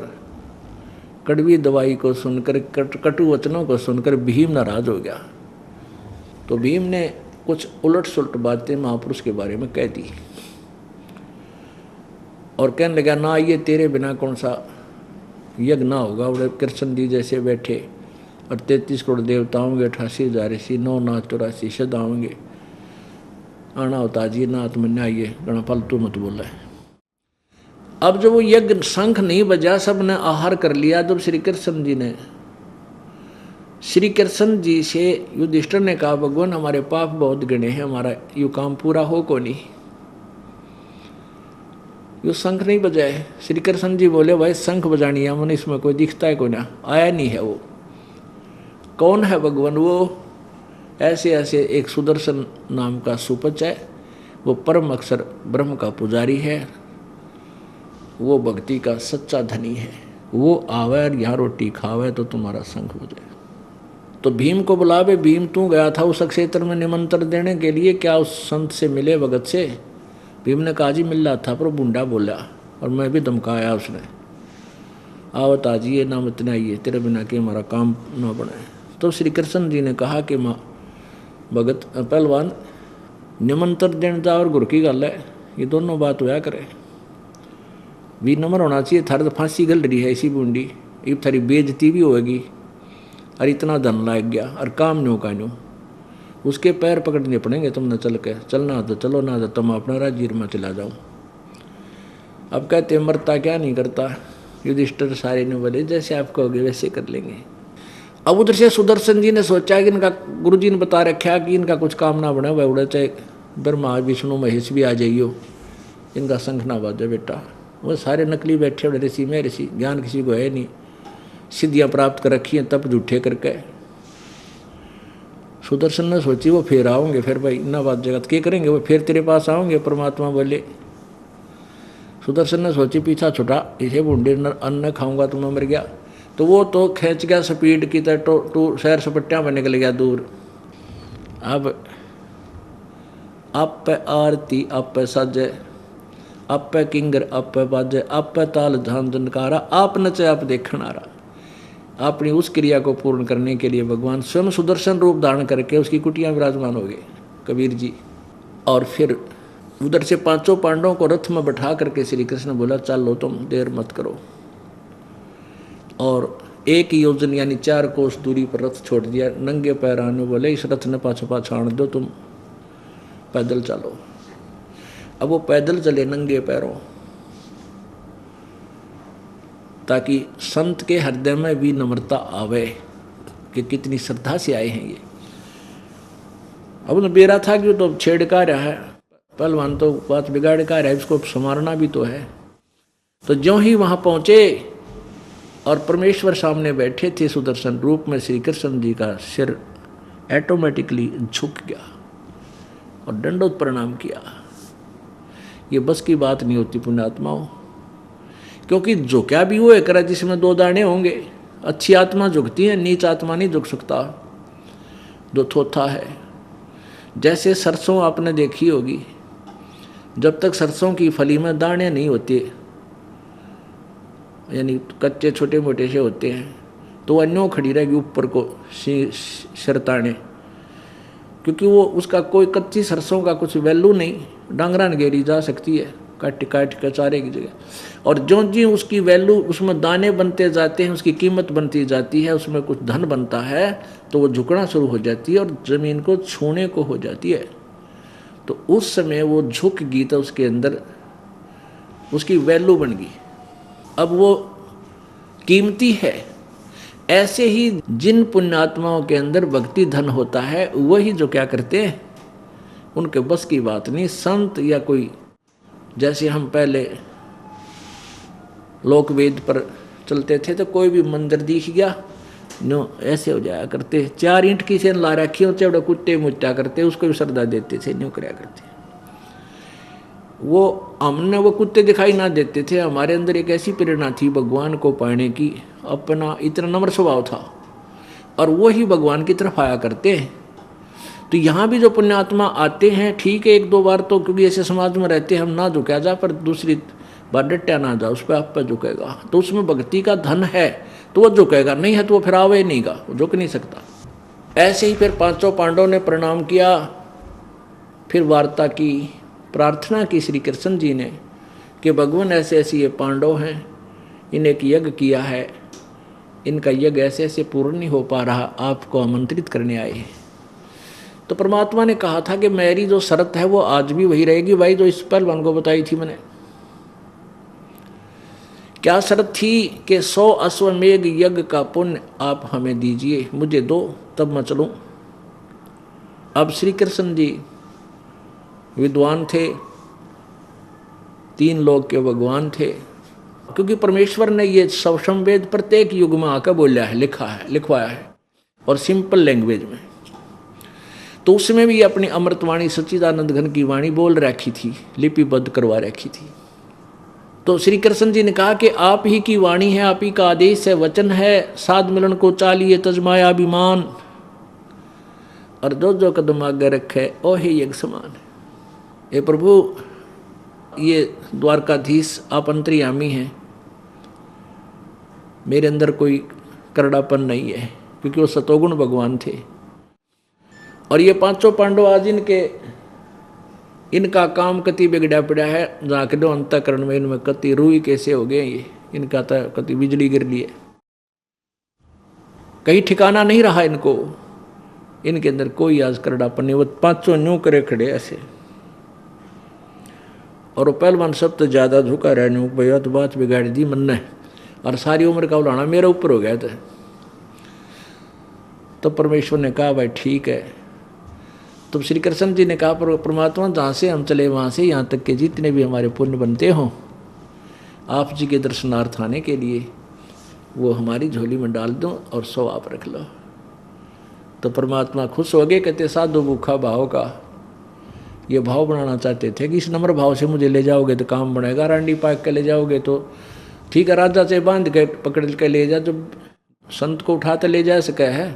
कड़वी दवाई को सुनकर, कटु वचनों को सुनकर भीम नाराज हो गया। तो भीम ने कुछ उलट सुलट बातें महापुरुष के बारे में कह दी और कहने लगा, ना ये तेरे बिना कौन सा यज्ञ ना होगा। उड़े कृष्ण जी जैसे बैठे और 33 करोड़ देवता होंगे, 88,000 ऋषि, 9 नाथ 84 सदा होंगे, आना होता जी ना आत्मन्या, ये गणा फालतू मत बोला है। अब जब वो यज्ञ शंख नहीं बजा, सब ने आहार कर लिया। जब श्री कृष्ण जी से युधिष्ठिर ने कहा, भगवान हमारे पाप बहुत गणे हैं, हमारा यू काम पूरा हो को नहीं, यू शंख नहीं बजाए। श्री कृष्ण जी बोले, भाई शंख बजानी है मन, इसमें कोई दिखता है कोई ना, आया नहीं है। वो कौन है भगवान? वो ऐसे ऐसे एक सुदर्शन नाम का सुपच है, वो परम अक्षर ब्रह्म का पुजारी है, वो भक्ति का सच्चा धनी है, वो आवे और यहाँ रोटी खावे तो तुम्हारा शंख बजाए। तो भीम को बुलावे। भीम तू गया था उस क्षेत्र में निमंत्रण देने के लिए, क्या उस संत से मिले भगत से? भीम ने कहा जी मिल रहा था, पर बूंडा बोला और मैं भी धमकाया उसने, आवत आजी ये ना मत आइए, तेरे बिना के हमारा काम ना बने। तो श्री कृष्ण जी ने कहा कि माँ भगत पहलवान, निमंत्रण देने जा और गुर की गल है, ये दोनों बात होया करे। भी नंबर होना चाहिए, थारे तो फांसी गल रही है इसी बूंदी, इब थारी बेइज्जती भी होएगी और इतना धन लाग गया और काम न्यू का न्यू, उसके पैर पकड़ने पड़ेंगे तुमने चल के, चलना तो चलो ना तो तुम अपना राजीर में चला जाओ। अब कहते मरता क्या नहीं करता। युधिष्ठिर सारे ने बोले जैसे आप कहोगे वैसे कर लेंगे। अब उधर से सुदर्शन जी ने सोचा कि इनका गुरु जी ने बता रखा कि इनका कुछ काम ना बने, वह उड़े चाहे ब्रह्मा विष्णु महेश भी आ जाइयो, इनका शंख ना बाजे बेटा। वो सारे नकली बैठे बड़े ऋषि में ऋषि, ज्ञान किसी को है नहीं, सिद्धियाँ प्राप्त कर रखी हैं तब झूठे करके। सुदर्शन ने सोची वो फिर आओगे, फिर भाई ना बात जगत क्या करेंगे, वो फिर तेरे पास आओगे। परमात्मा बोले, सुदर्शन ने सोची पीछा छुटा, इसे बूंदे अन्न खाऊंगा तो मैं मर गया। तो वो तो खींच गया स्पीड की तरह, टू शहर सपट्टियाँ में निकल गया दूर। अब आप पे आरती आप पे साजे, आप पे किंगर आप पे बाजे, आप पे ताल धान जनकारा, आप नचे आप देखण आ रहा। अपनी उस क्रिया को पूर्ण करने के लिए भगवान स्वयं सुदर्शन रूप धारण करके उसकी कुटिया विराजमान हो गए कबीर जी। और फिर उधर से 5 पांडवों को रथ में बैठा करके श्री कृष्ण बोला, चलो तुम देर मत करो। और 1 योजन यानी 4 कोस दूरी पर रथ छोड़ दिया। नंगे पैर आने बोले, इस रथ ने पाछा पाछा आने दो, तुम पैदल चलो। अब वो पैदल चले नंगे पैरों, ताकि संत के हृदय में भी नम्रता आवे कि कितनी श्रद्धा से आए हैं ये। अब बेरा था कि तो छेड़ का रहा है पहलवान, तो बात बिगाड़ का रहा है, इसको संवारना भी तो है। तो ज्यों ही वहां पहुंचे और परमेश्वर सामने बैठे थे सुदर्शन रूप में, श्री कृष्ण जी का सिर ऑटोमेटिकली झुक गया और दंडोत प्रणाम किया। ये बस की बात नहीं होती पुण्यात्माओं, क्योंकि झुका भी वो एक जिसमें 2 दाने होंगे। अच्छी आत्मा झुकती है, नीच आत्मा नहीं झुक सकता, जो थोथा है। जैसे सरसों आपने देखी होगी, जब तक सरसों की फली में दाने नहीं होते, यानी कच्चे छोटे मोटे से होते हैं, तो अन्यों खड़ी रहेगी ऊपर को सिरताने, क्योंकि वो उसका कोई कच्ची सरसों का कुछ वैल्यू नहीं, डांगरा नगेरी जा सकती है, काट काट के चारे की जगह। और जो जी उसकी वैल्यू, उसमें दाने बनते जाते हैं, उसकी कीमत बनती जाती है, उसमें कुछ धन बनता है, तो वो झुकना शुरू हो जाती है और ज़मीन को छूने को हो जाती है। तो उस समय वो झुक गई तो उसके अंदर उसकी वैल्यू बन गई, अब वो कीमती है। ऐसे ही जिन पुण्यात्माओं के अंदर भक्ति धन होता है, वही जो क्या करते हैं, उनके बस की बात नहीं। संत या कोई, जैसे हम पहले लोकवेद पर चलते थे तो कोई भी मंदिर दिख गया नो ऐसे हो जाया करते, 4 ईंट किसी ने ला रखी हो, चौड़ा कुत्ते मुट्टा करते, उसको भी श्रद्धा देते थे, न्यू कराया करते। वो हमने वो कुत्ते दिखाई ना देते थे, हमारे अंदर एक ऐसी प्रेरणा थी भगवान को पाने की, अपना इतना नम्र स्वभाव था और वो ही भगवान की तरफ आया करते हैं। तो यहाँ भी जो पुण्यात्मा आते हैं, ठीक है 1-2 बार तो, क्योंकि ऐसे समाज में रहते हैं, हम ना झुका जा, पर दूसरी बार डट्या ना जा, उस पर आप पर झुकेगा। तो उसमें भक्ति का धन है तो वो झुकेगा, नहीं है तो वो फिर आवे नहीं गा, वो झुक नहीं सकता। ऐसे ही फिर 5 पांडवों ने प्रणाम किया, फिर वार्ता की, प्रार्थना की श्री कृष्ण जी ने कि भगवान ऐसे ऐसे ये पांडव हैं, इन्हें एक यज्ञ किया है, इनका यज्ञ ऐसे ऐसे पूर्ण नहीं हो पा रहा, आपको आमंत्रित करने आए हैं। तो परमात्मा ने कहा था कि मेरी जो शर्त है वो आज भी वही रहेगी भाई, जो इस पहलवान को बताई थी मैंने। क्या शर्त थी कि 100 अश्वमेध यज्ञ का पुण्य आप हमें दीजिए, मुझे दो, तब मैं चलूं। अब श्री कृष्ण जी विद्वान थे, 3 लोक के भगवान थे, क्योंकि परमेश्वर ने ये सवसंवेद प्रत्येक युग में आकर बोला है, लिखा है, लिखवाया है, और सिंपल लैंग्वेज में। तो उसमें भी अपनी अमृतवाणी सच्चिदानंद घन की वाणी बोल रखी थी, लिपिबद्ध करवा रखी थी। तो श्री कृष्ण जी ने कहा कि आप ही की वाणी है, आप ही का आदेश है, वचन है, साध मिलन को चालिए तजमाया अभिमान, और जो जो कदम आगे रखे ओ हे यज्ञ समान। ये प्रभु, ये द्वारकाधीश आप अंतर्यामी हैं, मेरे अंदर कोई करड़ापन नहीं है, क्योंकि वो सतोगुण भगवान थे। और ये 5 पांडव आज इनका काम कति बिगड़ा पड़ा है, जाके दो अंतःकरण में इनमें कति रूई कैसे हो गए, ये इनका तो कति बिजली गिर ली है, कहीं ठिकाना नहीं रहा इनको, इनके अंदर कोई आज करड़ापन नहीं। वो 5 न्यू करे खड़े ऐसे, और वो पहलवान सब तो ज़्यादा झुका रहने भैया, तो बात बिगाड़ दी मन ने, और सारी उम्र का उलाना मेरे ऊपर हो गया था। तो परमेश्वर ने कहा भाई ठीक है। तो श्री कृष्ण जी ने कहा परमात्मा, जहाँ से हम चले वहाँ से यहाँ तक के जितने भी हमारे पुण्य बनते हों, आप जी के दर्शनार्थ आने के लिए वो हमारी झोली में डाल दो और 100 आप रख लो। तो परमात्मा खुश हो गए, कहते साधु भूखा भाव का ये भाव बनाना चाहते थे कि इस नम्र भाव से मुझे ले जाओगे तो काम बनेगा, रांडी पाक के ले जाओगे तो ठीक है, राजा से बांध के पकड़ के ले जा, जब संत को उठा तो ले जा सके है,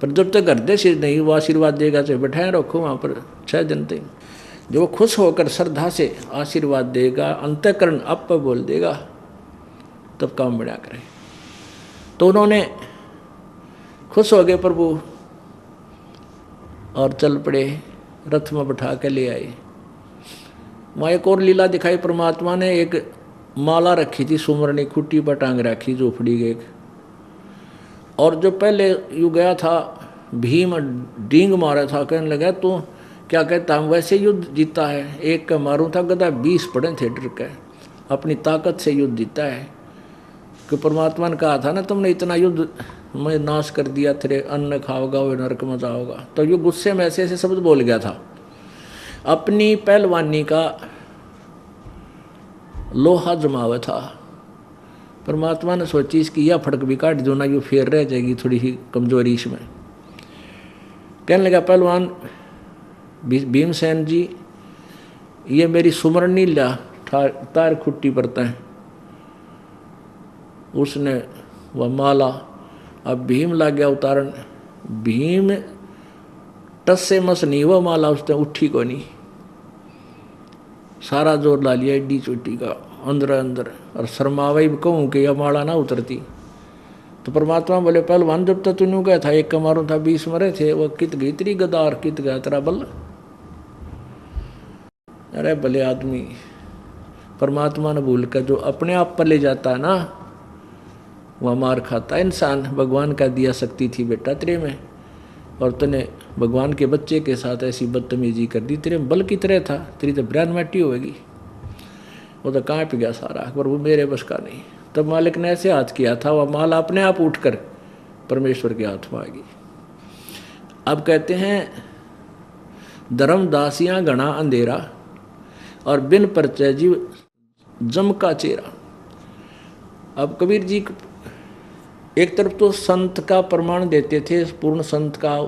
पर जब तक हृदय से नहीं वो आशीर्वाद देगा चाहे बैठाए रखो वहाँ पर 6 दिन तक, जब वो खुश होकर श्रद्धा से आशीर्वाद देगा, अंतःकरण अप बोल देगा, तब काम बना करे। तो उन्होंने खुश हो गए प्रभु और चल पड़े, रथ में बैठा के ले आए। वहाँ एक और लीला दिखाई परमात्मा ने, एक माला रखी थी सुमरनी, खुट्टी पर टांग रखी झोपड़ी के, और जो पहले युग गया था भीम डींग मारा था, कहने लगा तो क्या कहता हम वैसे युद्ध जीता है, एक का मारूं था गदा 20 पड़े थे डर के, अपनी ताकत से युद्ध जीता है। कि परमात्मा ने कहा था ना तुमने इतना युद्ध मैं नाश कर दिया, तेरे अन्न खाओगा वो नरक में जाओगा। तो ये गुस्से में ऐसे ऐसे शब्द बोल गया था, अपनी पहलवानी का लोहा जमावा था। परमात्मा ने सोची इसकी यह फड़क भी काट दो ना, ये फेर रह जाएगी थोड़ी ही कमजोरी इसमें। कहने लगा पहलवान भीमसेन जी, ये मेरी सुमरनी ला तार खुट्टी पड़ता है। उसने वह माला, अब भीम ला गया उतारन, भीम टस से मस नहीं, वह माला उसने उठी को नहीं, सारा जोर ला लिया एडी चोटी का अंदर अंदर, और शर्मावाई कहूँ कि यह माला ना उतरती। तो परमात्मा बोले पहलवान जब तक तू गया था 1 का मारूं था 20 मरे थे, वह कित गई तेरी गदार, कित गया तेरा बल। अरे भले आदमी, परमात्मा ने भूल कर जो अपने आप पर ले जाता है ना, वह मार खाता है इंसान। भगवान का दिया शक्ति थी बेटा तेरे में, और तूने भगवान के बच्चे के साथ ऐसी बदतमीजी कर दी। तेरे बल की तरह था, तेरी तो ब्रांड मैटी होगी। वो तो कहाँ पे गया सारा, पर वो मेरे बस का नहीं। तब मालिक ने ऐसे हाथ किया था, वह माल अपने आप उठकर परमेश्वर के हाथ में आ गई। अब कहते हैं धर्म दासियां घना अंधेरा और बिन परिचय जीव जम का चेहरा। अब कबीर जी एक तरफ तो संत का प्रमाण देते थे, पूर्ण संत का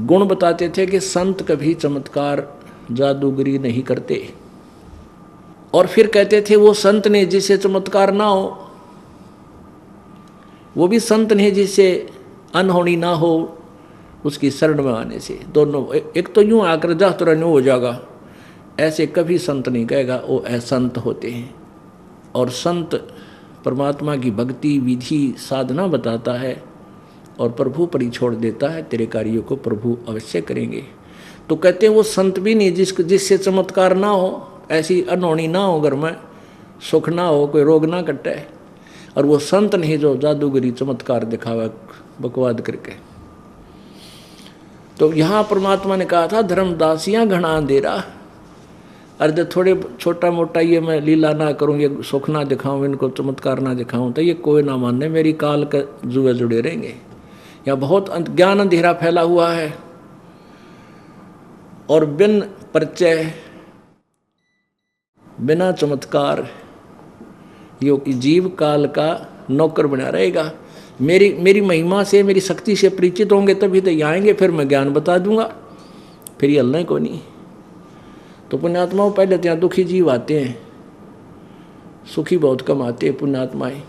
गुण बताते थे कि संत कभी चमत्कार जादूगरी नहीं करते, और फिर कहते थे वो संत ने जिससे चमत्कार ना हो, वो भी संत ने जिससे अनहोनी ना हो उसकी शरण में आने से। दोनों, एक तो यूं आकर जा तो न्यू हो जाएगा, ऐसे कभी संत नहीं कहेगा, वो असंत होते हैं। और संत परमात्मा की भक्ति विधि साधना बताता है और प्रभु पर ही छोड़ देता है, तेरे कार्यों को प्रभु अवश्य करेंगे। तो कहते हैं वो संत भी नहीं जिससे चमत्कार ना हो, ऐसी अनहोनी ना हो, घर में सुख ना हो, कोई रोग ना कटे, और वो संत नहीं जो जादूगरी चमत्कार दिखावा बकवाद करके। तो यहाँ परमात्मा ने कहा था धर्मदासियां घना अंधेरा, अरे थोड़े छोटा मोटा ये मैं लीला ना करूं, ये सुख ना दिखाऊं, इनको चमत्कार ना दिखाऊं, तो ये कोई ना मानने, मेरी काल के जुए जुड़े रहेंगे। यहाँ बहुत ज्ञान अंधेरा फैला हुआ है, और बिन परिचय बिना चमत्कार यो कि जीव काल का नौकर बना रहेगा। मेरी महिमा से, मेरी शक्ति से परिचित होंगे तभी तो यहाँ आएंगे, फिर मैं ज्ञान बता दूंगा, फिर ये हलना को नहीं। तो पुण्यात्माओं पहले तो यहाँ दुखी जीव आते हैं, सुखी बहुत कम आते हैं पुण्यात्माएं,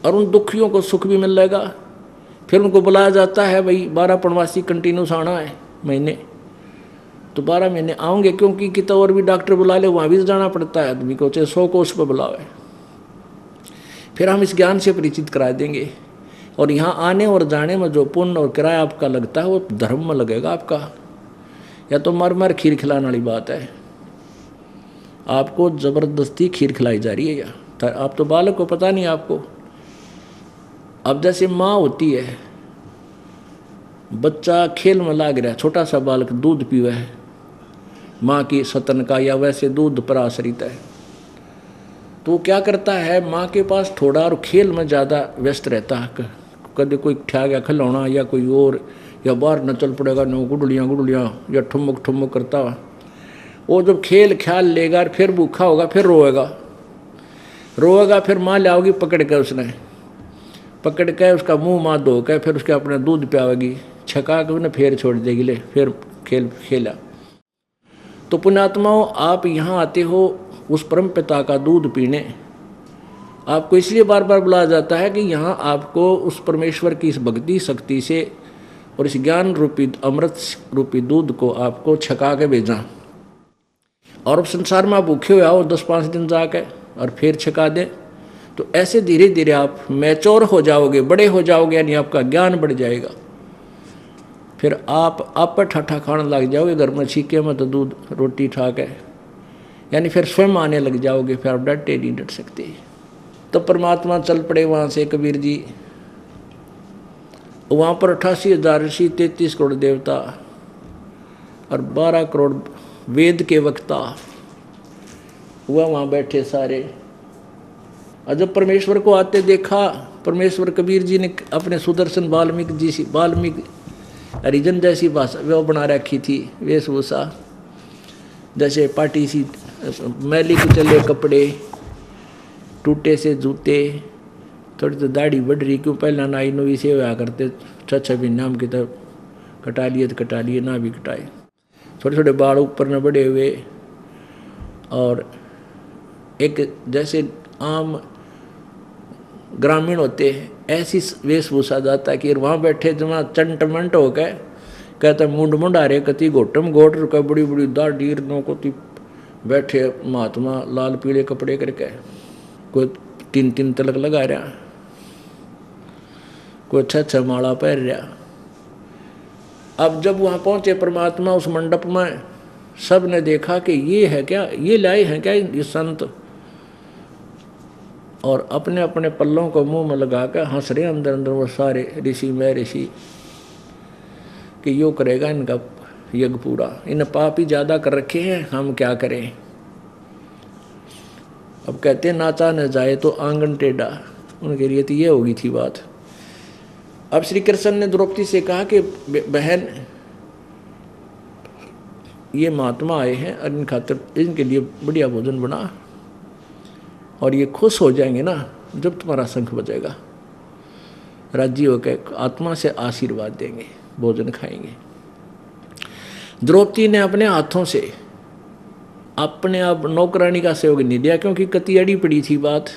और उन दुखियों को सुख भी मिल जाएगा। फिर उनको बुलाया जाता है भाई 12 पूर्णमासी कंटिन्यूस आना है महीने, तो 12 महीने आऊँगे, क्योंकि कितना और भी डॉक्टर बुला ले वहाँ भी जाना पड़ता है आदमी को, चाहे 100 कोस पर बुलावे। फिर हम इस ज्ञान से परिचित करा देंगे, और यहाँ आने और जाने में जो पुण्य और किराया आपका लगता है वो धर्म में लगेगा आपका। या तो मर मर खीर खिलाने वाली बात है, आपको ज़बरदस्ती खीर खिलाई जा रही है, या आप तो बालक को पता नहीं आपको। अब जैसे माँ होती है, बच्चा खेल में लाग रहा है, छोटा सा बालक दूध पीवा है माँ की सतन का, या वैसे दूध पर आश्रित है, तो वो क्या करता है, माँ के पास थोड़ा और खेल में ज़्यादा व्यस्त रहता है। कभी कोई ठा गया खिलौना या कोई और, या बाहर न चल पड़ेगा, नो गुडलियाँ गुडलियाँ, या ठुमक ठुमक करता। वो जब खेल ख्याल लेगा फिर भूखा होगा, फिर रोएगा, फिर माँ ले आओगी पकड़ के, उसने पकड़ के उसका मुँह माँ धो के फिर उसके अपने दूध पियावेगी, छका के उन्हें फिर छोड़ देगी, ले फिर खेला। तो पुण्यात्माओं आप यहाँ आते हो उस परम पिता का दूध पीने, आपको इसलिए बार बार बुलाया जाता है कि यहाँ आपको उस परमेश्वर की इस भक्ति शक्ति से और इस ज्ञान रूपी अमृत रूपी दूध को आपको छका के भेजा। और अब संसार में आप भूखे हुए आओ 10-5 दिन जाके और फिर छका दें, तो ऐसे धीरे धीरे आप मैच्योर हो जाओगे, बड़े हो जाओगे, यानी आपका ज्ञान बढ़ जाएगा। फिर आप पर ठाठा खाने लग जाओगे, घर में छीके में तो दूध रोटी ठा के, यानी फिर स्वयं आने लग जाओगे, फिर आप डटे नहीं डट सकते। तो परमात्मा चल पड़े वहाँ से कबीर जी, वहाँ पर 88,000 ऋषि, 33 करोड़ देवता और 12 करोड़ वेद के वक्ता हुआ वहाँ बैठे सारे। और जब परमेश्वर को आते देखा, परमेश्वर कबीर जी ने अपने सुदर्शन वाल्मीकि हरिजन जैसी भाषा वो बना रखी थी, वेशभूषा जैसे पाटी सी, मैली कुचले कपड़े, टूटे से जूते, थोड़ी तो दाढ़ी बढ़ रही, क्यों पहला नाई नुई से हुआ करते, 6 भी नाम की तो कटा लिए तो कटा लिए, ना भी कटाए, छोटे छोटे बाल ऊपर न बढ़े हुए, और एक जैसे आम ग्रामीण होते हैं ऐसी वेशभूषा जाता है कि वहाँ बैठे जमा चंटमंट हो गए, कहते मुंड मुंडारे कति घोटम घोट रुका, बड़ी बड़ी दाढ़ी नो को बैठे महात्मा लाल पीले कपड़े करके, कोई 3 तिलक लगा रहा, कोई 6 माला पहन रहा। अब जब वहाँ पहुँचे परमात्मा उस मंडप में, सब ने देखा कि ये है क्या, ये लाए हैं क्या ये संत, और अपने अपने पल्लों को मुंह में लगा कर हंस रहे अंदर अंदर वो सारे ऋषि में ऋषि, कि यो करेगा इनका यज्ञ पूरा, इन पाप ही ज़्यादा कर रखे हैं, हम क्या करें। अब कहते हैं नाचा न जाए तो आंगन टेढ़ा, उनके लिए तो ये होगी थी बात। अब श्री कृष्ण ने द्रौपदी से कहा कि बहन ये महात्मा आए हैं और इन खातिर इनके लिए बढ़िया भोजन बना, और ये खुश हो जाएंगे ना जब तुम्हारा शंख बजेगा, राजी होकर आत्मा से आशीर्वाद देंगे, भोजन खाएंगे। द्रौपदी ने अपने हाथों से अपने आप नौकरानी का सहयोग नहीं दिया, क्योंकि कति अड़ी पड़ी थी बात,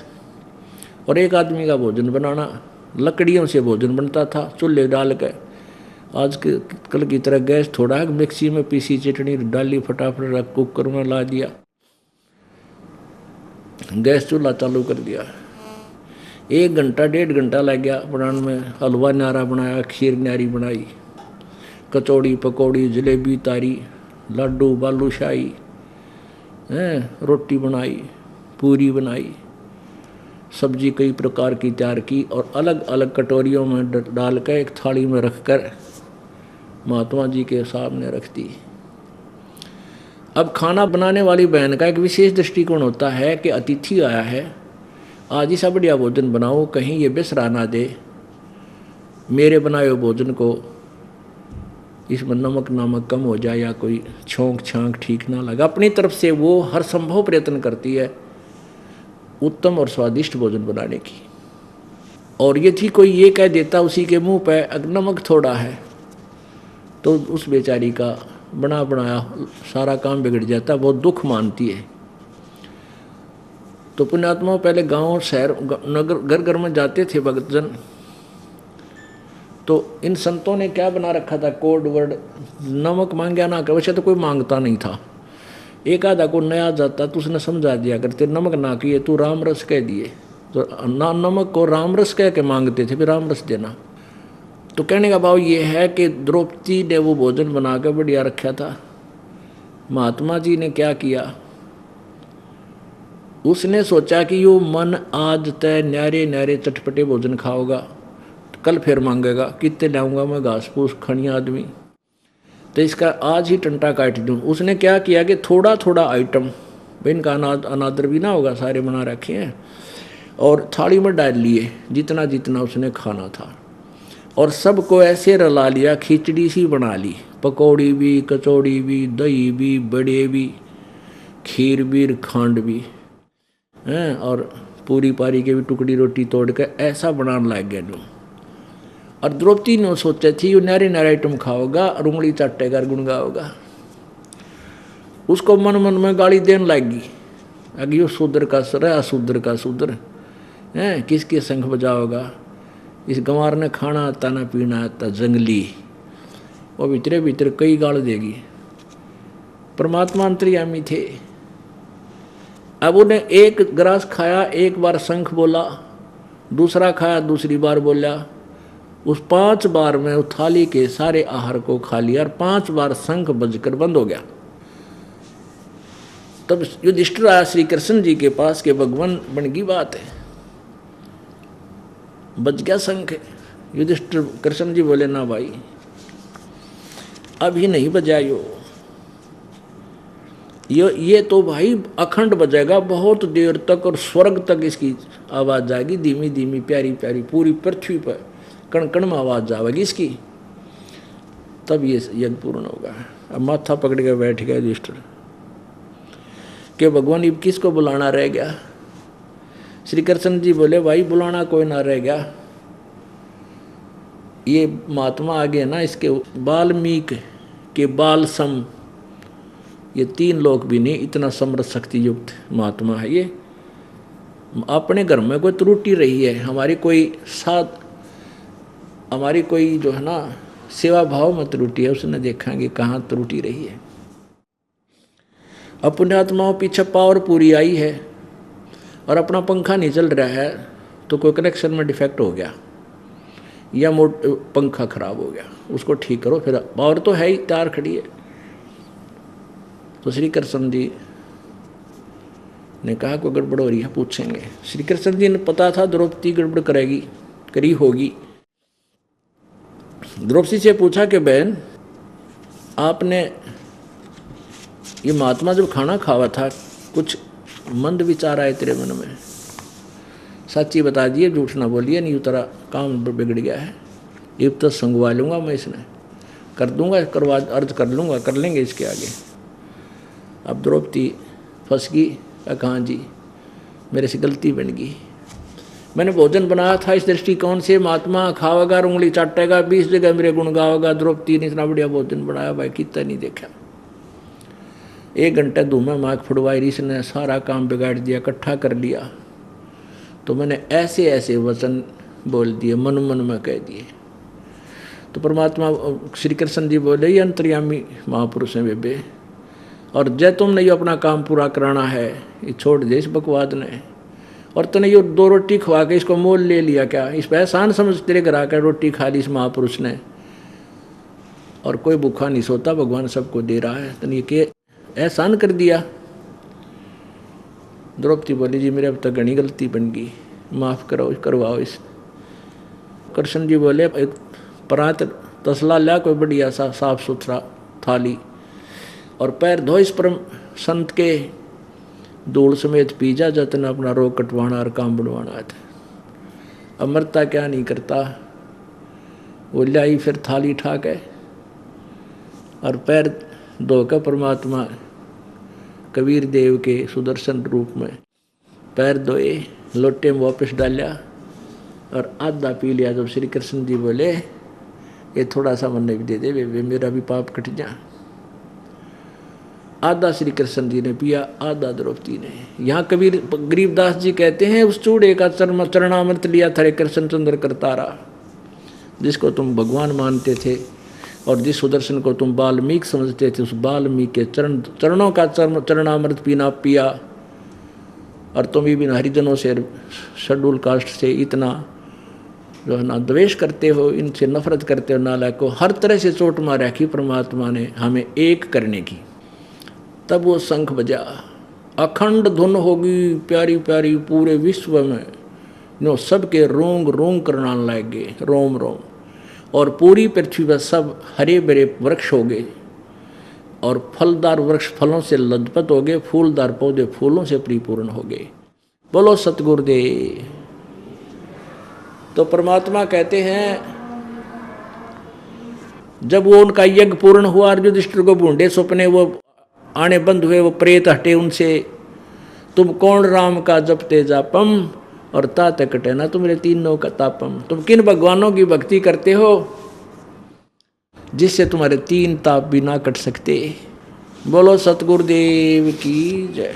और एक आदमी का भोजन बनाना, लकड़ियों से भोजन बनता था चूल्हे डाल के, आज के कल की तरह गैस थोड़ा है, मिक्सी में पीसी चटनी डाली फटाफट कुकर में ला दिया, गैस चूल्हा चालू कर दिया, 1 घंटा 1.5 घंटा लग गया बनाने में। हलवा न्यारा बनाया, खीर न्यारी बनाई, कचौड़ी पकौड़ी जलेबी तारी, लड्डू बालूशाही रोटी बनाई, पूरी बनाई, सब्जी कई प्रकार की तैयार की, और अलग अलग कटोरियों में डाल कर एक थाली में रखकर महात्मा जी के सामने रख दी। अब खाना बनाने वाली बहन का एक विशेष दृष्टिकोण होता है कि अतिथि आया है, आज ऐसा बढ़िया भोजन बनाओ, कहीं ये बिसरा ना दे मेरे बनाए हुए भोजन को, इसमें नमक नामक कम हो जाए या कोई छोंक छांक ठीक ना लगा। अपनी तरफ से वो हर संभव प्रयत्न करती है उत्तम और स्वादिष्ट भोजन बनाने की। और ये थी कोई ये कह देता उसी के मुंह पे नमक थोड़ा है, तो उस बेचारी का बना बनाया सारा काम बिगड़ जाता, बहुत दुख मानती है। तो पुण्यात्मा पहले गांव शहर नगर घर घर में जाते थे भक्तजन, तो इन संतों ने क्या बना रखा था कोड वर्ड, नमक मांगया ना कर, वैसे तो कोई मांगता नहीं था, एक आधा को नया जाता तो उसने समझा दिया करते नमक ना किए तू राम रस कह दिए, तो ना नमक को राम रस कह के मांगते थे, फिर राम रस देना। तो कहने का भाव ये है कि द्रौपदी ने वो भोजन बना कर बढ़िया रखा था। महात्मा जी ने क्या किया, उसने सोचा कि यो मन आज तय न्यारे न्यारे चटपटे भोजन खाओगा, कल फिर मांगेगा कितने लाऊंगा मैं घास फूस खड़ी आदमी, तो इसका आज ही टंटा काट दूँ। उसने क्या किया कि थोड़ा थोड़ा आइटम, इनका अनादर भी ना होगा, सारे बना रखे हैं, और थाली में डाल लिए जितना जितना उसने खाना था, और सबको ऐसे रला लिया, खिचड़ी सी बना ली, पकौड़ी भी कचौड़ी भी दही भी बड़े भी खीर भी खांड भी हैं, और पूरी पारी के भी टुकड़ी रोटी तोड़ कर ऐसा बनाने लग गया जो। और द्रौपदी ने सोचा थी ये नारे नारे आइटम खाओगा और उंगली चाटेगा गुनगाओगा, उसको मन मन में गाली देने लगी, अगे यो शूद्र का सर है, अशूद्र का शूद्र है, किसके संग बजाओगा, इस गंवार ने खाना आता ना पीना आता जंगली, वो भीतरे भीतर कई गाल देगी। परमात्मा अंतर्यामी थे। अब उन्हें एक ग्रास खाया, एक बार शंख बोला, दूसरा खाया दूसरी बार बोला, उस 5 बार में उस थाली के सारे आहार को खा लिया, और 5 बार शंख बजकर बंद हो गया। तब युधिष्ठिर आया श्री कृष्ण जी के पास के भगवान बन गई बात है, बज गया शंख। युधिष्ठिर कृष्ण जी बोले ना भाई अभी नहीं बजायो, ये तो भाई अखंड बजेगा बहुत देर तक, और स्वर्ग तक इसकी आवाज जाएगी, धीमी धीमी प्यारी प्यारी, पूरी पृथ्वी पर कण कण में आवाज जाएगी इसकी, तब ये यज्ञ पूर्ण होगा। अब माथा पकड़ के बैठ गया युधिष्ठिर कि भगवान अब किसको बुलाना रह गया। श्री कृष्ण जी बोले भाई बुलाना कोई ना रह गया, ये महात्मा आगे ना, इसके वाल्मीकि के बाल सम, ये 3 लोग भी नहीं, इतना समृद्ध शक्ति युक्त महात्मा है ये। अपने घर में कोई त्रुटि रही है, हमारी कोई जो है ना सेवा भाव में त्रुटि है, उसने देखेंगे कहाँ त्रुटि रही है। अब पुण्यात्माओं पीछे पावर पूरी आई है और अपना पंखा नहीं चल रहा है, तो कोई कनेक्शन में डिफेक्ट हो गया या पंखा खराब हो गया, उसको ठीक करो, फिर पावर तो है ही तैयार खड़ी है। तो श्री कृष्ण जी ने कहा कोई गड़बड़ हो रही है, पूछेंगे। श्री कृष्ण जी ने पता था द्रौपदी गड़बड़ करेगी, करी होगी। द्रौपदी से पूछा कि बहन, आपने ये महात्मा जब खाना खावा था, कुछ मंद विचार आए तेरे मन में? सच्ची बता दिए, झूठ ना बोलिए, नहीं उतरा काम बिगड़ गया है। ये तो संगवा लूँगा मैं, इसने कर दूंगा, करवा अर्ज कर लूँगा, कर लेंगे इसके आगे। अब द्रौपदी फंस गई। कहाँ जी, मेरे से गलती बन गई। मैंने भोजन बनाया था इस दृष्टिकोण से, महात्मा खावेगा, उंगली चाटेगा, 20 जगह मेरे गुण गावेगा। द्रौपदी ने इतना बढ़िया भोजन बनाया भाई, कितना नहीं देखा। 1 घंटा धूमा माख फुड़वाई, इसने सारा काम बिगाड़ दिया, इकट्ठा कर लिया। तो मैंने ऐसे ऐसे वचन बोल दिए, मन मन में कह दिए। तो परमात्मा श्री कृष्ण जी बोले, ये अंतर्यामी महापुरुष हैं बेबे, और जय तुमने ये अपना काम पूरा कराना है, ये छोड़ दे इस बकवाद ने। और तूने ये 2 रोटी खवा के इसको मोल ले लिया क्या? इस पर एहसान समझ तेरे घर आकर रोटी खा ली इस महापुरुष ने। और कोई भूखा नहीं सोता, भगवान सबको दे रहा है, तूने ये एहसान कर दिया। द्रौपदी बोली, जी मेरे अब तक घनी गलती बन गई, माफ़ करो, करवाओ इस। कृष्ण जी बोले, एक परात तसला लिया, कोई बढ़िया सा साफ सुथरा थाली, और पैर धो इस परम संत के, धूल समेत पी जा, जतन अपना रोग कटवाना और काम बनवाना था। अमरता क्या नहीं करता। वो लाई फिर थाली ठा के और पैर धोकर परमात्मा कबीर देव के सुदर्शन रूप में पैर धोए, लोटे में वापस डाला और आधा पी लिया। जब श्री कृष्ण जी बोले, ये थोड़ा सा मन भी दे दे वे, मेरा भी पाप कट जा। आधा श्री कृष्ण जी ने पिया, आधा द्रौपदी ने। यहाँ कबीर गरीबदास जी कहते हैं, उस चूड़े का चरणामृत लिया था कृष्ण चंद्र करतारा, जिसको तुम भगवान मानते थे, और जिस सुदर्शन को तुम वाल्मीकि समझते थे, उस वाल्मीकि के चरणों का चरणामृत पिया। और तुम भी हरिजनों से, शेड्यूल कास्ट से इतना जो है ना द्वेष करते हो, इनसे नफरत करते हो, नालायक को हर तरह से चोट मार रखी परमात्मा ने हमें एक करने की। तब वो शंख बजा, अखंड धुन होगी प्यारी प्यारी पूरे विश्व में, नो सबके रोंग रोंग करना लगे, रोम रोम। और पूरी पृथ्वी पर सब हरे भरे वृक्ष हो गए, और फलदार वृक्ष फलों से लदपत हो गए, फूलदार पौधे फूलों से परिपूर्ण हो गए। बोलो सतगुरुदेव। तो परमात्मा कहते हैं, जब वो उनका यज्ञ पूर्ण हुआ, और युधिष्ठिर को बूंदे सपने वो आने बंद हुए, वो प्रेत हटे उनसे, तुम कौन राम का जपते जापम, और तात कटे ना तुम्हारे 3 का तापम। तुम किन भगवानों की भक्ति करते हो जिससे तुम्हारे 3 ताप भी ना कट सकते। बोलो सतगुरुदेव की जय।